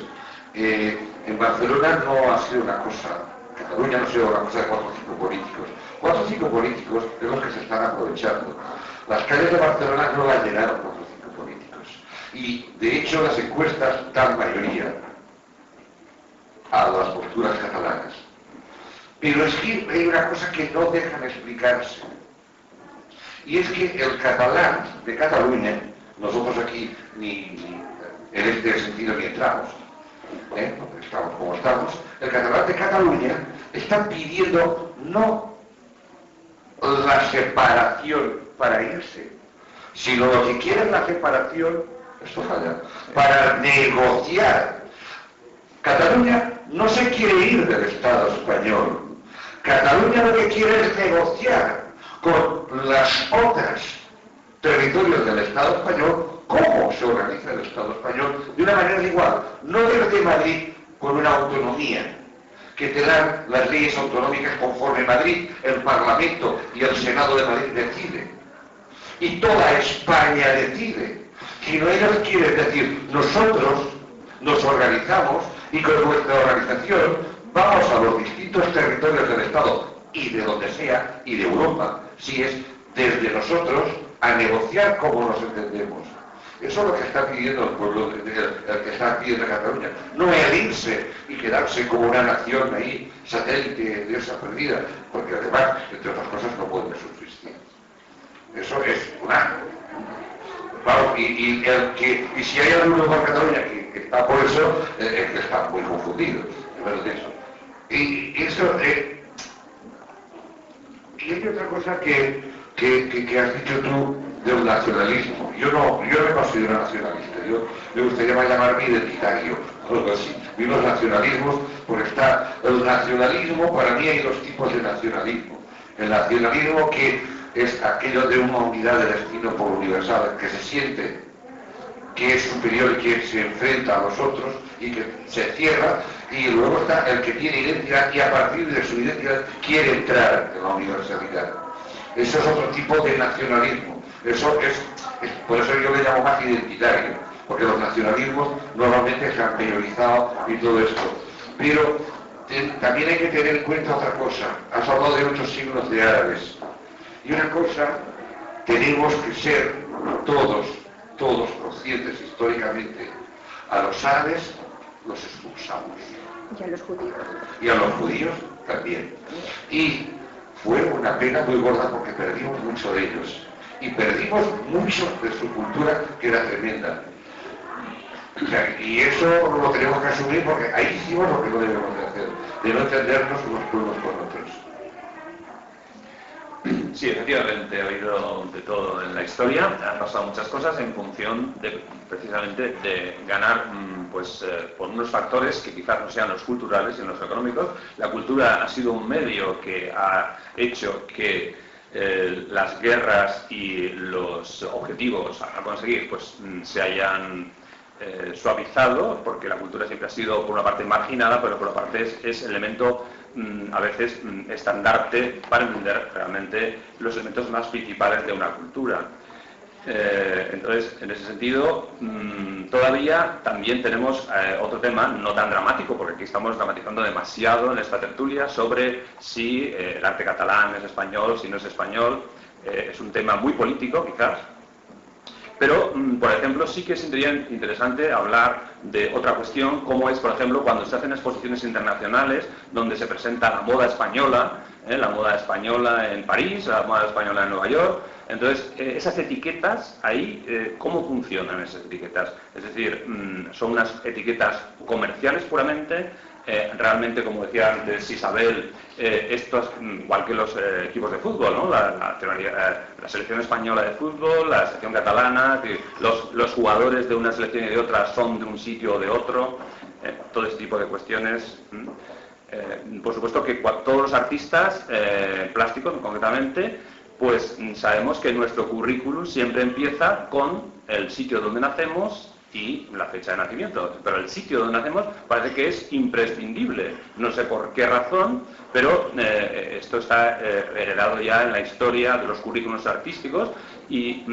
En Barcelona no ha sido una cosa, Cataluña no ha sido una cosa de 4 o 5 políticos. 4 o 5 políticos de los que se están aprovechando. Las calles de Barcelona no las llenaron 4 o 5 políticos. Y de hecho las encuestas dan mayoría a las posturas catalanas. Pero es que hay una cosa que no dejan explicarse. Y es que el catalán de Cataluña, nosotros aquí ni en este sentido ni entramos, porque estamos como estamos, el catalán de Cataluña está pidiendo no la separación para irse, sino lo que quiere es la separación, esto falla, para negociar. Cataluña no se quiere ir del Estado español. Cataluña lo que quiere es negociar con las otras territorios del Estado español cómo se organiza el Estado español de una manera igual, no desde Madrid con una autonomía que te dan las leyes autonómicas conforme Madrid, el Parlamento y el Senado de Madrid deciden y toda España decide, sino ellos quieren decir, nosotros nos organizamos y con nuestra organización vamos a los distintos territorios del Estado y de donde sea, y de Europa, si es desde nosotros, a negociar como nos entendemos. Eso es lo que está pidiendo el pueblo, el que está pidiendo Cataluña. No el irse y quedarse como una nación ahí, satélite de esa perdida, porque además, entre otras cosas, no pueden subsistir. Eso es un acto. Claro, y si hay alguno por Cataluña que está por eso, es que está muy confundido. De eso. Y eso, y hay otra cosa que has dicho tú del nacionalismo. Yo no me considero nacionalista. Yo me gustaría llamarme identitario, algo así. Vi los nacionalismos, porque está el nacionalismo, para mí hay dos tipos de nacionalismo. El nacionalismo que es aquello de una unidad de destino por universal, que se siente que es superior y que se enfrenta a los otros y que se cierra, y luego está el que tiene identidad y a partir de su identidad quiere entrar en la universalidad. Eso es otro tipo de nacionalismo. Eso es por eso yo le llamo más identitario, porque los nacionalismos normalmente se han priorizado y todo esto. Pero también hay que tener en cuenta otra cosa. Has hablado de 8 siglos de árabes. Y una cosa, tenemos que ser todos conscientes históricamente. A los árabes los expulsamos.
Y a los judíos.
Y a los judíos también. Y fue una pena muy gorda porque perdimos mucho de ellos. Y perdimos mucho de su cultura, que era tremenda. O sea, y eso lo tenemos que asumir porque ahí hicimos lo que no debemos de hacer, de no entendernos unos pueblos con otros.
Sí, efectivamente, ha habido de todo en la historia, han pasado muchas cosas en función de, precisamente, de ganar, por unos factores que quizás no sean los culturales, sino los económicos. La cultura ha sido un medio que ha hecho que las guerras y los objetivos a conseguir se hayan suavizado, porque la cultura siempre ha sido por una parte marginada, pero por otra parte es elemento a veces estandarte para entender realmente los elementos más principales de una cultura. Entonces, en ese sentido, todavía también tenemos otro tema no tan dramático, porque aquí estamos dramatizando demasiado en esta tertulia sobre si el arte catalán es español, si no es español. Es un tema muy político, quizás. Pero, por ejemplo, sí que sería interesante hablar de otra cuestión, como es, por ejemplo, cuando se hacen exposiciones internacionales donde se presenta la moda española en París, la moda española en Nueva York. Entonces, esas etiquetas ahí, ¿cómo funcionan esas etiquetas? Es decir, ¿son unas etiquetas comerciales puramente? Realmente, como decía antes Isabel, estos, igual que los equipos de fútbol, ¿no? La selección española de fútbol, la selección catalana, los jugadores de una selección y de otra son de un sitio o de otro, todo ese tipo de cuestiones. Por supuesto que todos los artistas plásticos, concretamente, pues sabemos que nuestro currículum siempre empieza con el sitio donde nacemos y la fecha de nacimiento, pero el sitio donde nacemos parece que es imprescindible, no sé por qué razón, pero esto está heredado ya en la historia de los currículos artísticos y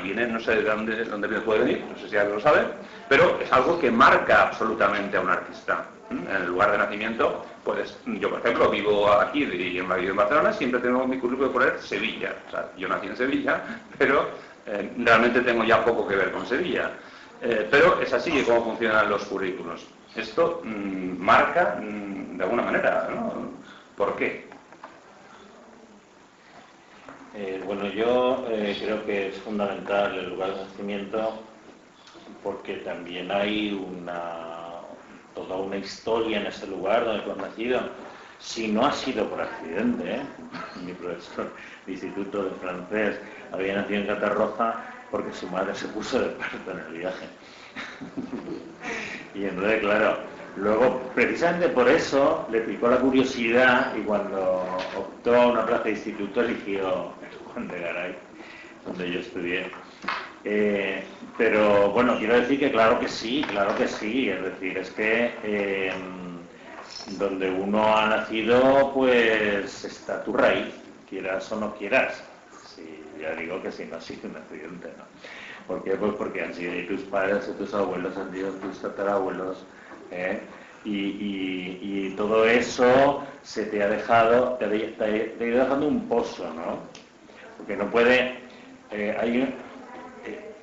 viene, no sé de dónde puede venir, no sé si alguien lo sabe, pero es algo que marca absolutamente a un artista. En el lugar de nacimiento, pues yo, por ejemplo, vivo aquí y en Barcelona, siempre tengo en mi currículum de poner Sevilla. O sea, yo nací en Sevilla, pero realmente tengo ya poco que ver con Sevilla. Pero es así como funcionan los currículos. Esto marca de alguna manera, ¿no? ¿Por qué?
Bueno, yo creo que es fundamental el lugar de nacimiento porque también hay toda una historia en ese lugar donde tú has nacido. Si no ha sido por accidente, mi profesor de instituto de francés había nacido en Catarroja porque su madre se puso de parto en el viaje. Y entonces, claro, luego, precisamente por eso, le picó la curiosidad y cuando optó a una plaza de instituto eligió Juan de Garay, donde yo estudié. Pero bueno, quiero decir que claro que sí, es decir, es que donde uno ha nacido, pues está tu raíz, quieras o no quieras. Sí, ya digo que si no ha sido un accidente, ¿no? ¿Por qué? Pues porque han sido tus padres o tus abuelos, han sido tus tatarabuelos, y todo eso se te ha dejado, te ha ido dejando un pozo, ¿no? Porque no puede,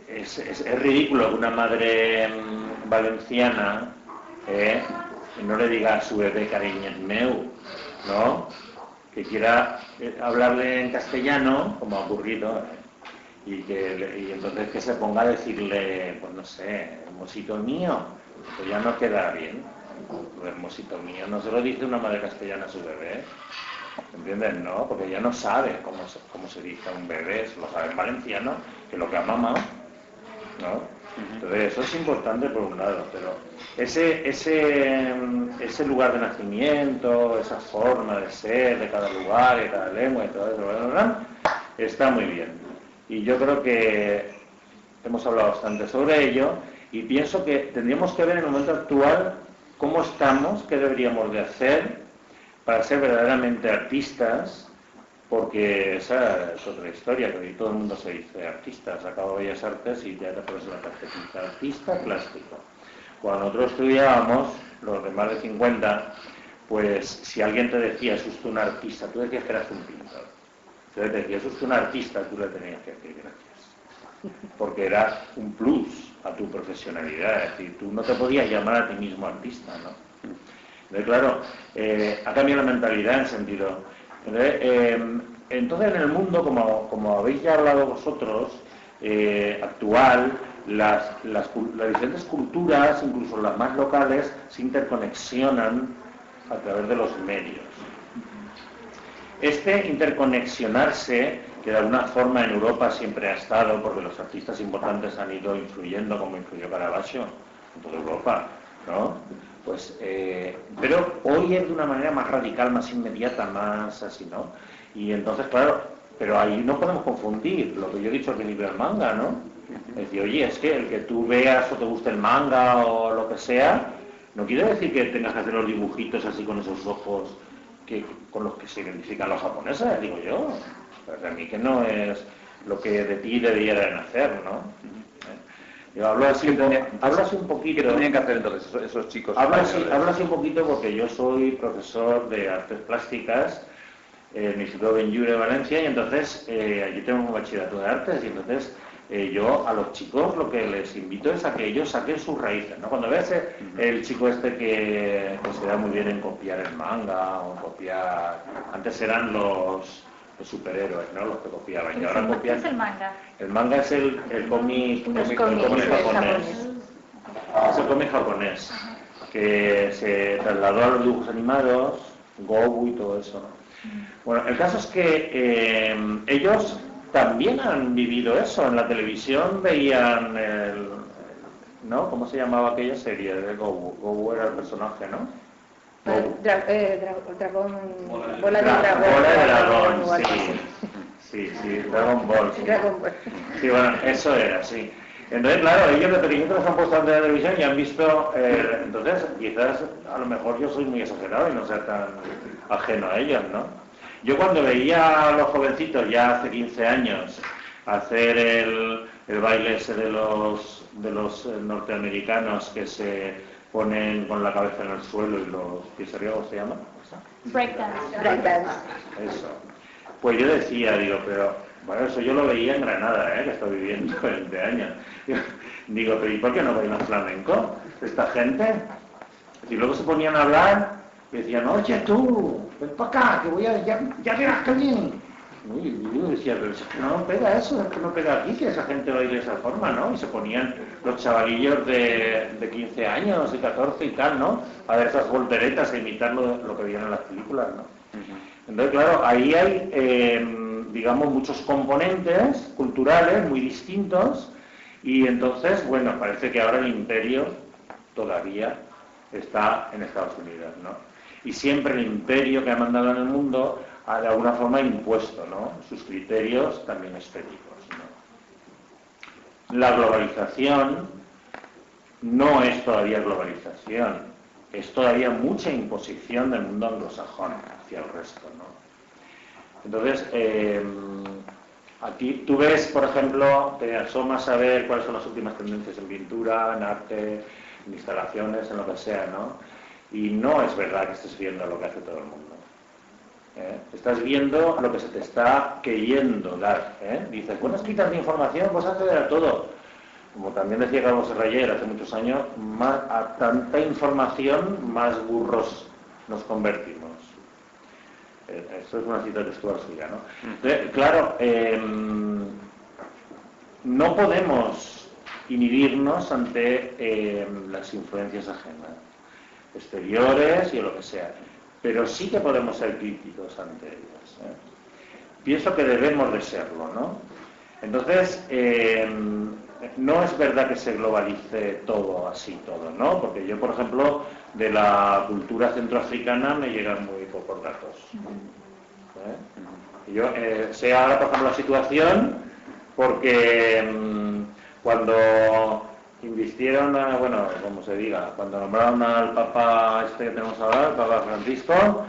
es ridículo que una madre valenciana no le diga a su bebé cariñet meu, ¿no? Que quiera hablarle en castellano, como ha ocurrido, y entonces que se ponga a decirle, pues no sé, hermosito mío, pues ya no queda bien. Hermosito mío, no se lo dice una madre castellana a su bebé, ¿entiendes? No, porque ya no sabe cómo se dice a un bebé, se lo sabe en valenciano, que lo que ha mamado, ¿no? Entonces eso es importante por un lado, pero ese lugar de nacimiento, esa forma de ser de cada lugar, de cada lengua y todo eso, está muy bien. Y yo creo que hemos hablado bastante sobre ello y pienso que tendríamos que ver en el momento actual cómo estamos, qué deberíamos de hacer para ser verdaderamente artistas, porque esa es otra historia, que hoy todo el mundo se dice artista, sacado Bellas Artes y ya te pones la tarjetita, artista plástico. Cuando nosotros estudiábamos, los de más de 50, pues si alguien te decía, es usted un artista, tú decías que eras un pintor. Entonces te decía, es usted un artista, tú le tenías que decir gracias. Porque era un plus a tu profesionalidad, es decir, tú no te podías llamar a ti mismo artista, ¿no? Entonces, claro, ha cambiado la mentalidad en sentido. Entonces en el mundo, como habéis ya hablado vosotros, actual, las diferentes culturas, incluso las más locales, se interconexionan a través de los medios. Este interconexionarse, que de alguna forma en Europa siempre ha estado, porque los artistas importantes han ido influyendo, como influyó Caravaggio en toda Europa, ¿no? Pues, pero hoy es de una manera más radical, más inmediata, más así, ¿no? Y entonces, claro, pero ahí no podemos confundir lo que yo he dicho al principio del manga, ¿no? Es decir, oye, es que el que tú veas o te guste el manga o lo que sea, no quiere decir que tengas que hacer los dibujitos así con esos ojos con los que se identifican los japoneses, digo yo. Para mí que no es lo que de ti debieran hacer, ¿no? Yo hablo así un poquito.
¿Qué tenían que hacer entonces esos chicos?
Hablo así un poquito porque yo soy profesor de artes plásticas en el Instituto Benlliure de Valencia y entonces allí tengo un bachillerato de artes y entonces yo a los chicos lo que les invito es a que ellos saquen sus raíces, ¿no? Cuando veas el chico este que se da muy bien en copiar el manga o copiar... Antes eran los superhéroes, ¿no? Los que copiaban. Y ahora copian...
¿Qué es el manga?
El manga es el cómic japonés. Es el cómic japonés que se trasladó a los dibujos animados, Goku y todo eso, ¿no? Bueno, el caso es que ellos también han vivido eso. En la televisión veían ¿no? ¿Cómo se llamaba aquella serie de Goku? Goku era el personaje, ¿no?
Dragón,
Bola de dragón, sí, Dragon Ball. Sí.
Dragon Ball.
Sí, bueno, eso era, sí. Entonces, claro, ellos de pequeñitos los han puesto ante la televisión y han visto, entonces, quizás a lo mejor yo soy muy exagerado y no sea tan ajeno a ellos, ¿no? Yo cuando veía a los jovencitos ya hace 15 años hacer el baile ese de los norteamericanos que se ponen con la cabeza en el suelo y los pies arriba, ¿cómo se llama?
Breakdance.
Eso. Pues yo decía, digo, pero bueno, eso yo lo veía en Granada, que estoy viviendo 20 años. Digo, pero ¿y por qué no bailan flamenco esta gente? Y luego se ponían a hablar y decían, oye tú, ven para acá, que voy a, ya verás que bien. Y yo decía, pero es que no pega eso, es que no pega aquí que esa gente baile de esa forma, ¿no? Y se ponían los chavalillos de 15 años y 14 y tal, ¿no? A ver esas volteretas a imitar lo que veían en las películas, ¿no? Entonces, claro, ahí hay, digamos, muchos componentes culturales muy distintos y entonces, bueno, parece que ahora el imperio todavía está en Estados Unidos, ¿no? Y siempre el imperio que ha mandado en el mundo ha de alguna forma impuesto, ¿no? Sus criterios también estéticos, ¿no? La globalización no es todavía globalización, es todavía mucha imposición del mundo anglosajón hacia el resto, ¿no? Entonces, aquí tú ves, por ejemplo, te asomas a ver cuáles son las últimas tendencias en pintura, en arte, en instalaciones, en lo que sea, ¿no? Y no es verdad que estés viendo lo que hace todo el mundo. Estás viendo lo que se te está queriendo dar. Dices, buenas quitas de información, pues acceder a todo. Como también decía Carlos Serrayer hace muchos años, a tanta información, más burros nos convertimos. Esto es una cita textual suya, ¿no? Entonces, claro, no podemos inhibirnos ante las influencias ajenas, exteriores y lo que sea. Pero sí que podemos ser críticos ante ellas. Pienso que debemos de serlo, ¿no? Entonces, no es verdad que se globalice todo así, todo, ¿no? Porque yo, por ejemplo, de la cultura centroafricana me llegan muy pocos datos. Yo sé ahora, por ejemplo, la situación porque cuando invistieron, bueno, como se diga, cuando nombraron al Papa este que tenemos ahora, el Papa Francisco,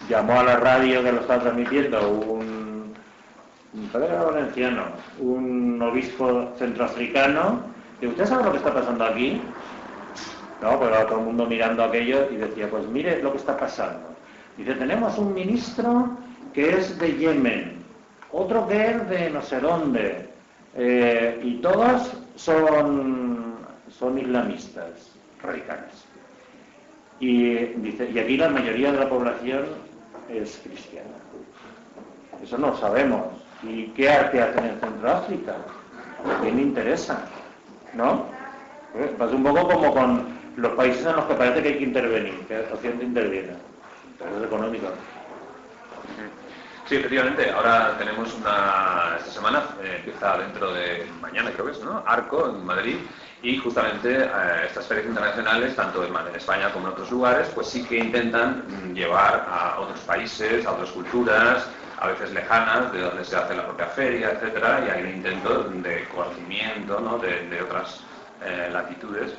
llamó a la radio que lo estaba transmitiendo un padre valenciano, un obispo centroafricano, y ¿usted sabe lo que está pasando aquí? No, pues todo el mundo mirando aquello y decía, pues mire lo que está pasando. Dice, tenemos un ministro que es de Yemen, otro que es de no sé dónde, y todos son islamistas radicales. Y dice, y aquí la mayoría de la población es cristiana. Eso no lo sabemos. ¿Y qué arte hacen en Centroáfrica? ¿A quién le interesa? ¿No? Pasa un poco como con los países en los que parece que hay que intervenir, que Occidente interviene. Intereses económicos.
Sí, efectivamente, ahora tenemos esta semana, empieza dentro de mañana creo que es, ¿no? Arco, en Madrid, y justamente estas ferias internacionales, tanto en España como en otros lugares, pues sí que intentan llevar a otros países, a otras culturas, a veces lejanas, de donde se hace la propia feria, etcétera, y hay un intento de conocimiento, ¿no? de otras latitudes,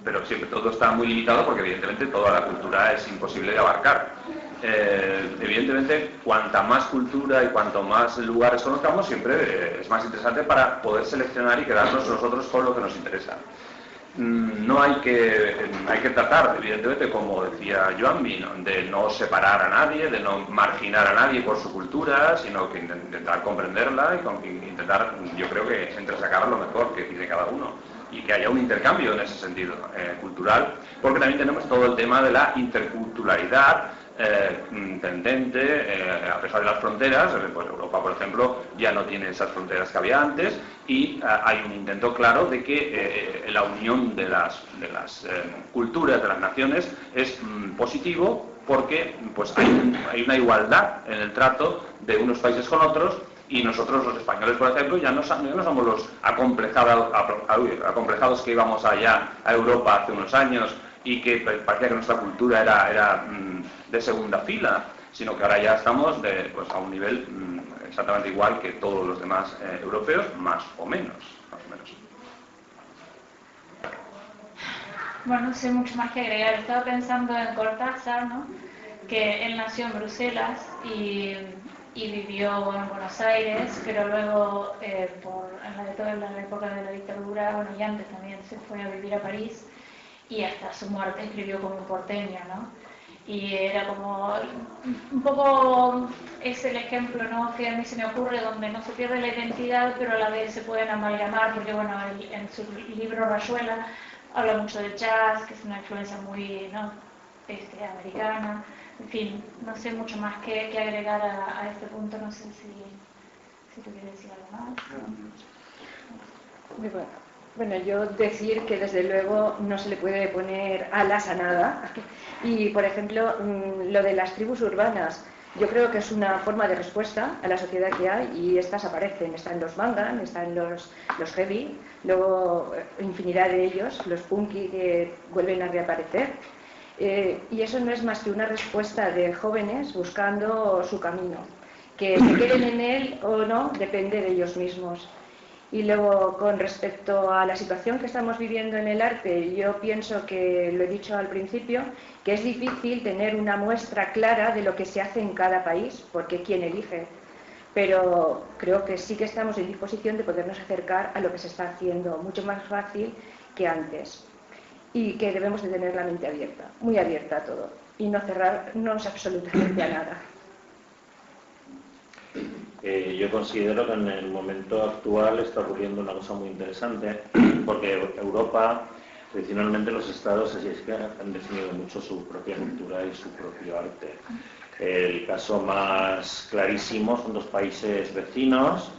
pero siempre todo está muy limitado porque evidentemente toda la cultura es imposible de abarcar. Evidentemente, cuanta más cultura y cuanto más lugares conozcamos, siempre es más interesante para poder seleccionar y quedarnos nosotros con lo que nos interesa. No hay que tratar, evidentemente, como decía Joanby, de no separar a nadie, de no marginar a nadie por su cultura, sino que intentar comprenderla y intentar, yo creo que entresacar lo mejor que tiene cada uno y que haya un intercambio en ese sentido cultural, porque también tenemos todo el tema de la interculturalidad tendente, a pesar de las fronteras. Pues Europa, por ejemplo, ya no tiene esas fronteras que había antes y hay un intento claro de que la unión de las culturas, de las naciones, es positivo porque pues hay una igualdad en el trato de unos países con otros. Y nosotros, los españoles, por ejemplo, ya no somos los acomplejados que íbamos allá a Europa hace unos años y que parecía que nuestra cultura era de segunda fila, sino que ahora ya estamos a un nivel exactamente igual que todos los demás europeos, más o menos.
Bueno, no sé mucho más que agregar. Estaba pensando en Cortázar, ¿no? Que él nació en Bruselas y vivió en Buenos Aires, pero luego, en la época de la dictadura, bueno, y antes también se fue a vivir a París. y hasta su muerte escribió como un porteño, ¿no? Y era como un poco, es el ejemplo, ¿no?, que a mí se me ocurre, donde no se pierde la identidad, pero a la vez se pueden amalgamar, porque bueno, en su libro Rayuela habla mucho de jazz, que es una influencia muy, ¿no?, americana. En fin, no sé mucho más que agregar a este punto, no sé si tú quieres decir algo más.
Bueno, yo decir que desde luego no se le puede poner alas a nada. Y, por ejemplo, lo de las tribus urbanas, yo creo que es una forma de respuesta a la sociedad que hay, y estas aparecen, están los mangan, están los heavy, luego infinidad de ellos, los punky, que vuelven a reaparecer. Y eso no es más que una respuesta de jóvenes buscando su camino. Que se queden en él o no depende de ellos mismos. Y luego, con respecto a la situación que estamos viviendo en el arte, yo pienso que, lo he dicho al principio, que es difícil tener una muestra clara de lo que se hace en cada país, porque ¿quién elige? Pero creo que sí que estamos en disposición de podernos acercar a lo que se está haciendo, mucho más fácil que antes. Y que debemos de tener la mente abierta, muy abierta a todo, y no cerrarnos absolutamente a nada.
Yo considero que en el momento actual está ocurriendo una cosa muy interesante, porque Europa, tradicionalmente los estados así es que han definido mucho su propia cultura y su propio arte. El caso más clarísimo son dos países vecinos,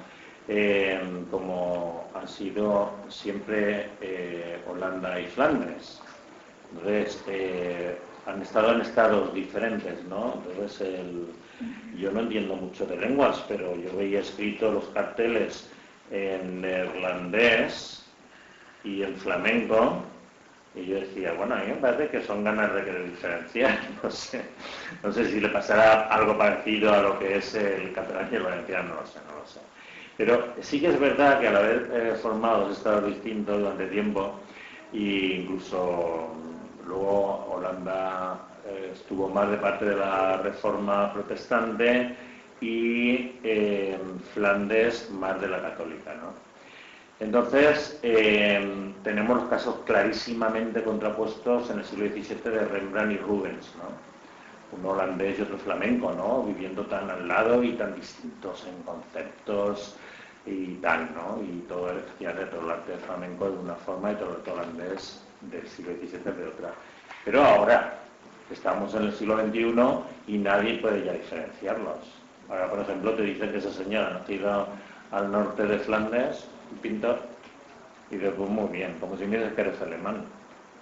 como han sido siempre Holanda y Flandes. Entonces, han estado en estados diferentes, ¿no? Entonces, yo no entiendo mucho de lenguas, pero yo veía escrito los carteles en neerlandés y en flamenco, y yo decía, bueno, a mí me parece que son ganas de querer diferenciar, no sé si le pasará algo parecido a lo que es el catalán y el valenciano, no lo sé. Pero sí que es verdad que al haber formado dos estados distintos durante tiempo, e incluso luego Holanda estuvo más de parte de la Reforma protestante y Flandes más de la católica, ¿no? Entonces, tenemos los casos clarísimamente contrapuestos en el siglo XVII de Rembrandt y Rubens, ¿no? Un holandés y otro flamenco, ¿no? Viviendo tan al lado y tan distintos en conceptos y tal, ¿no? Y todo el arte de flamenco de una forma y todo el arte holandés del siglo XVII de otra. Pero ahora estamos en el siglo XXI y nadie puede ya diferenciarlos. Ahora, por ejemplo, te dicen que esa señora ha nacido al norte de Flandes, un pintor, y después muy bien, como si me dices que eres alemán,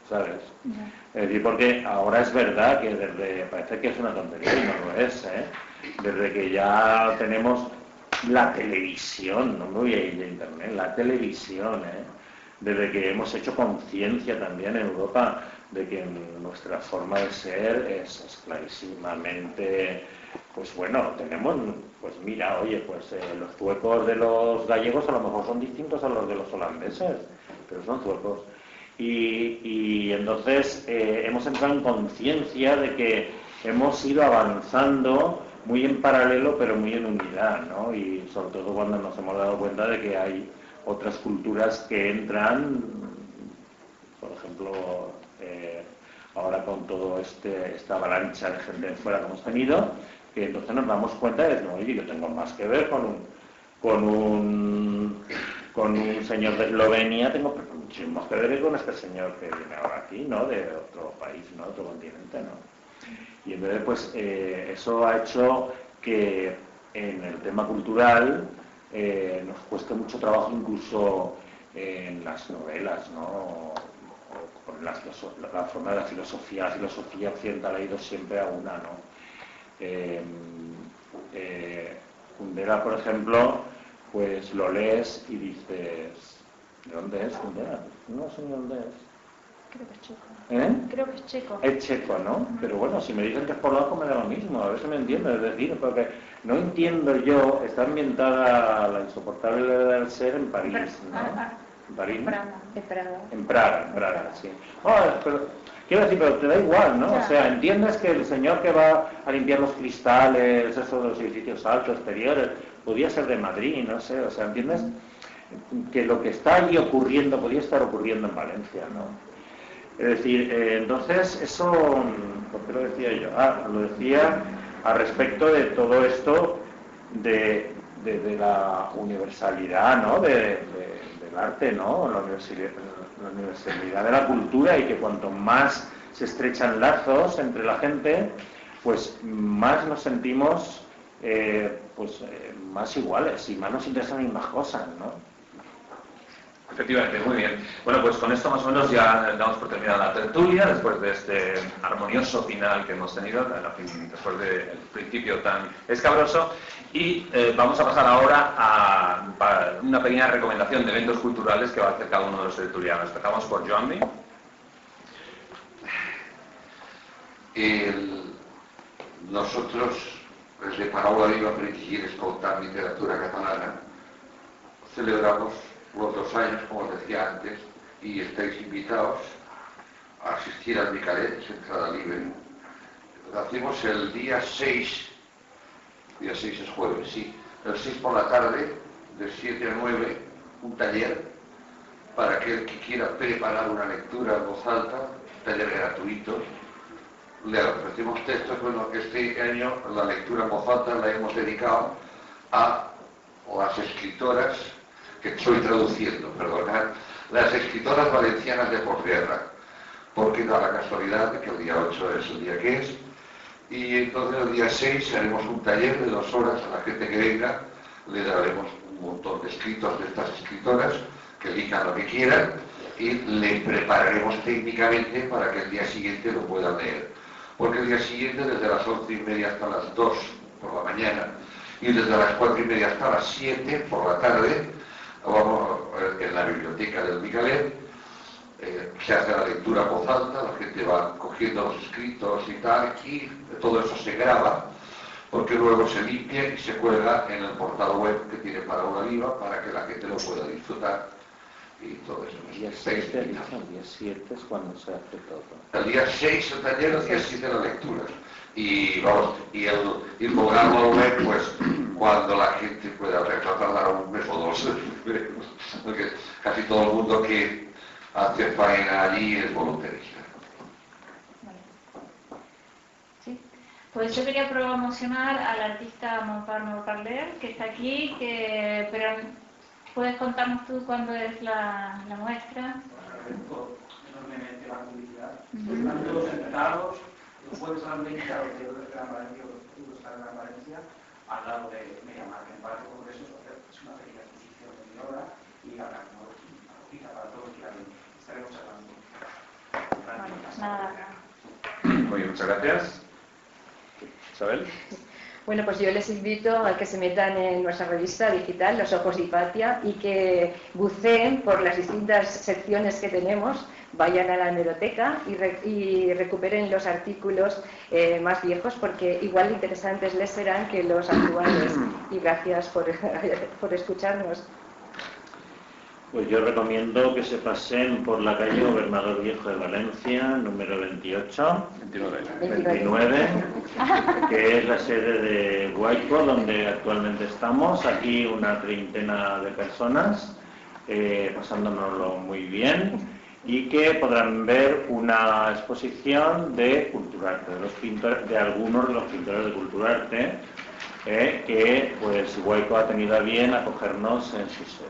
¿sabes? Es decir, porque ahora es verdad que parece que es una tontería y no lo es, ¿eh? Desde que ya tenemos la televisión, no me voy a ir de internet, la televisión, desde que hemos hecho conciencia también en Europa de que nuestra forma de ser es clarísimamente, pues bueno, tenemos, pues mira, oye, pues los zuecos de los gallegos a lo mejor son distintos a los de los holandeses, pero son zuecos. Y entonces hemos entrado en conciencia de que hemos ido avanzando muy en paralelo, pero muy en unidad, ¿no? Y sobre todo cuando nos hemos dado cuenta de que hay otras culturas que entran, por ejemplo, ahora con todo esta avalancha de gente de fuera que hemos tenido, que entonces nos damos cuenta de que, oye, yo tengo más que ver con un señor de Eslovenia, tengo más que ver con este señor que viene ahora aquí, ¿no? De otro país, ¿no? De otro continente, ¿no? Y entonces, pues, eso ha hecho que en el tema cultural nos cueste mucho trabajo, incluso en las novelas, ¿no? O con la forma de la filosofía occidental ha ido siempre a una, ¿no? Kundera, por ejemplo, pues lo lees y dices, ¿de dónde es Kundera? No sé de dónde es.
Creo que es checo.
Creo que es checo.
Es checo, ¿no? Pero bueno, si me dicen que es polaco me da lo mismo, a ver si me entiendo. Es decir, porque no entiendo yo, está ambientada La insoportable del ser en París, ¿no? ¿En París? En Praga, sí. Pero, quiero decir, pero te da igual, ¿no? O sea, entiendes que el señor que va a limpiar los cristales, esos de los edificios altos, exteriores, podía ser de Madrid, no sé, o sea, entiendes que lo que está allí ocurriendo podía estar ocurriendo en Valencia, ¿no? Es decir, entonces eso, ¿por qué lo decía yo? Lo decía al respecto de todo esto de la universalidad, ¿no? del arte, ¿no? La universalidad de la cultura, y que cuanto más se estrechan lazos entre la gente, pues más nos sentimos más iguales y más nos interesan las mismas cosas, ¿no?
Efectivamente, muy bien. Bueno, pues con esto más o menos ya damos por terminada la tertulia, después de este armonioso final que hemos tenido, después del principio tan escabroso, y vamos a pasar ahora a una pequeña recomendación de eventos culturales que va a hacer cada uno de los tertulianos. Empezamos por Joanmi.
Nosotros, desde Paraula Viva per exigir escoltar literatura catalana, celebramos los 2 años, como os decía antes, y estáis invitados a asistir al Micalet, es entrada libre. Lo hacemos el día 6, día 6 es jueves, sí, el 6 por la tarde, de 7 a 9, un taller para aquel que quiera preparar una lectura en voz alta, taller gratuito. Le ofrecemos textos. Bueno, este año la lectura en voz alta la hemos dedicado a las escritoras, que estoy traduciendo, perdonad, las escritoras valencianas de posguerra, porque da la casualidad de que el día 8 es el día que es, y entonces el día 6 haremos un taller de 2 horas a la gente que venga, le daremos un montón de escritos de estas escritoras, que elijan lo que quieran, y le prepararemos técnicamente para que el día siguiente lo puedan leer. Porque el día siguiente, desde las 11:30 hasta las 2 por la mañana, y desde las 4:30 hasta las 7 por la tarde, vamos en la biblioteca del Micalet, se hace la lectura en voz alta, la gente va cogiendo los escritos y tal, y todo eso se graba, porque luego se limpia y se cuelga en el portal web que tiene Paraula Viva para que la gente lo pueda disfrutar y todo eso.
El día 7 es cuando se hace todo.
El día 6 el taller, el día 7 la lectura. Y vamos, y colgarlo al web, pues cuando la gente pueda tardar un mes o 2, porque casi todo el mundo que hace faena allí es voluntarista.
Sí. Pues yo quería promocionar al artista Montparnasse Parler, que está aquí, pero ¿puedes contarnos tú cuándo es la muestra?
Agradezco enormemente la publicidad. Están todos entrenados. Los jueves a las 20 a los de Gran Valencia, los de Gran Valencia, al lado de Mediamar, en Barrio Congresos, es una pequeña exposición de mi obra y habrá una hojita para todos que la ven. Estaremos hablando.
Bueno, pues nada.
Muy bien, muchas gracias. Isabel.
Bueno, pues yo les invito a que se metan en nuestra revista digital, Los Ojos de Hipatia, y que buceen por las distintas secciones que tenemos, vayan a la hemeroteca y recuperen los artículos más viejos, porque igual de interesantes les serán que los actuales. Y gracias por escucharnos.
Pues yo recomiendo que se pasen por la calle Gobernador Viejo de Valencia, número 29, que es la sede de Guayco, donde actualmente estamos. Aquí una 30 de personas, pasándonoslo muy bien, y que podrán ver una exposición de Culturarte, de algunos de los pintores de Culturarte, que pues Guayco ha tenido a bien acogernos en su sede.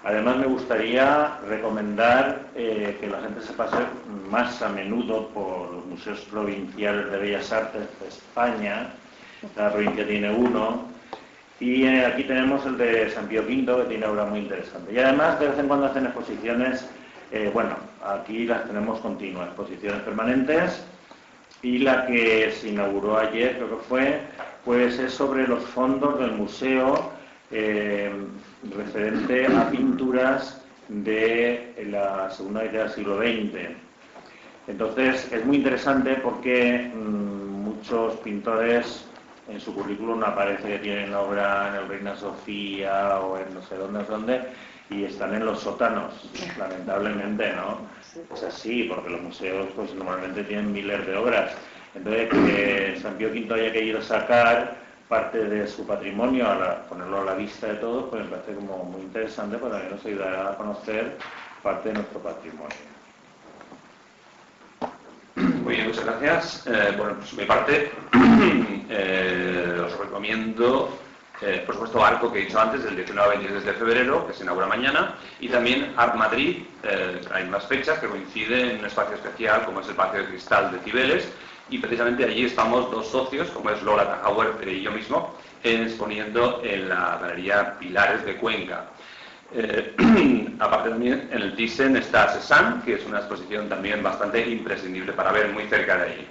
Además me gustaría recomendar que la gente se pase más a menudo por los museos provinciales de Bellas Artes de España. Cada provincia tiene uno, y aquí tenemos el de San Pío V, que tiene obra muy interesante. Y además de vez en cuando hacen exposiciones, aquí las tenemos continuas, exposiciones permanentes, y la que se inauguró ayer, creo que fue, pues es sobre los fondos del museo, referente a pinturas de la segunda mitad del siglo XX. Entonces es muy interesante porque muchos pintores en su currículum aparece que tienen obra en el Reina Sofía o en no sé dónde, y están en los sótanos, lamentablemente, ¿no? Es así, porque los museos pues normalmente tienen miles de obras. Entonces que San Pío V haya querido sacar parte de su patrimonio, ponerlo a la vista de todos, pues me parece como muy interesante, para que nos ayudará a conocer parte de nuestro patrimonio.
Muy bien, muchas gracias. Bueno, pues por mi parte, os recomiendo, por supuesto, Arco, que he dicho antes, del 19 al 23 de febrero, que se inaugura mañana, y también Art Madrid. Hay unas fechas que coinciden en un espacio especial, como es el Patio de Cristal de Cibeles, y precisamente allí estamos dos socios, como es Lola Tajauer y yo mismo, exponiendo en la Galería Pilares de Cuenca. Aparte también en el Thyssen está Cézanne, que es una exposición también bastante imprescindible para ver muy cerca de allí.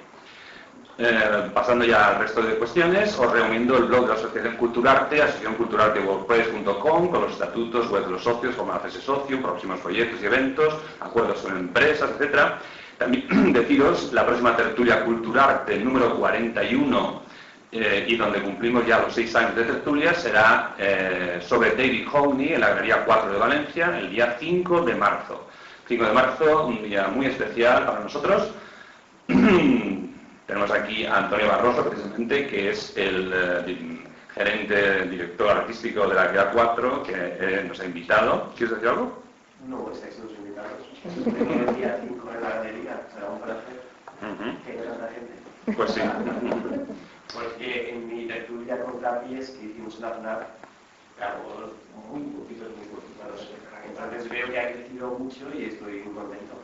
Pasando ya al resto de cuestiones, os recomiendo el blog de la Asociación Culturarte, asociacionculturartewordpress.com, con los estatutos, web de los socios, cómo hacerse socio, próximos proyectos y eventos, acuerdos con empresas, etc. También deciros, la próxima tertulia Culturarte número 41, y donde cumplimos ya los 6 años de tertulia, será sobre David Hockney en la Galería 4 de Valencia, el día 5 de marzo. 5 de marzo, un día muy especial para nosotros. Tenemos aquí a Antonio Barroso, precisamente, que es el gerente, director artístico de la Galería 4, que nos ha invitado. ¿Quieres decir algo?
No, estáis los invitados. Tengo el día 5 en la galería, será un placer que haya tanta gente.
Pues sí.
Porque en mi tertulia con Tapies, que hicimos una FNAC, grabó muy poquitos. Entonces veo que ha crecido mucho y estoy muy contento.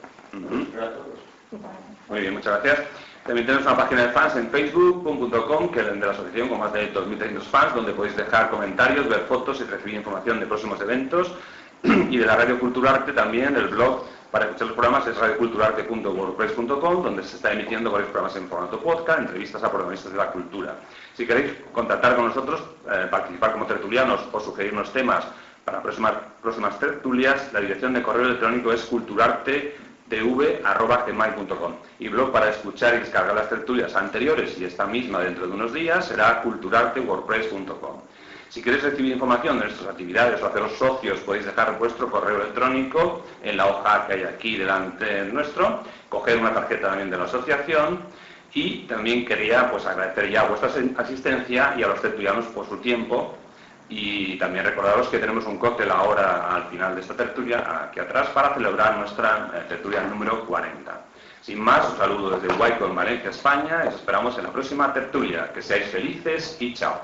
Pero a todos.
Muy bien, muchas gracias. También tenemos una página de fans en facebook.com, que es de la asociación con más de 2.300 fans, donde podéis dejar comentarios, ver fotos y recibir información de próximos eventos. Y de la Radio Culturarte también, el blog para escuchar los programas es radioculturarte.wordpress.com, donde se está emitiendo varios programas en formato podcast, entrevistas a protagonistas de la cultura. Si queréis contactar con nosotros, participar como tertulianos o sugerirnos temas para próximas tertulias, la dirección de correo electrónico es culturartetv@gmail.com, y blog para escuchar y descargar las tertulias anteriores y esta misma dentro de unos días será culturartewordpress.com. Si queréis recibir información de nuestras actividades o haceros socios, podéis dejar vuestro correo electrónico en la hoja que hay aquí delante nuestro, coger una tarjeta también de la asociación, y también quería pues agradecer ya vuestra asistencia y a los tertulianos por su tiempo, y también recordaros que tenemos un cóctel ahora al final de esta tertulia aquí atrás para celebrar nuestra tertulia número 40. Sin más, un saludo desde Huayco, en Valencia, España, y os esperamos en la próxima tertulia. Que seáis felices y chao.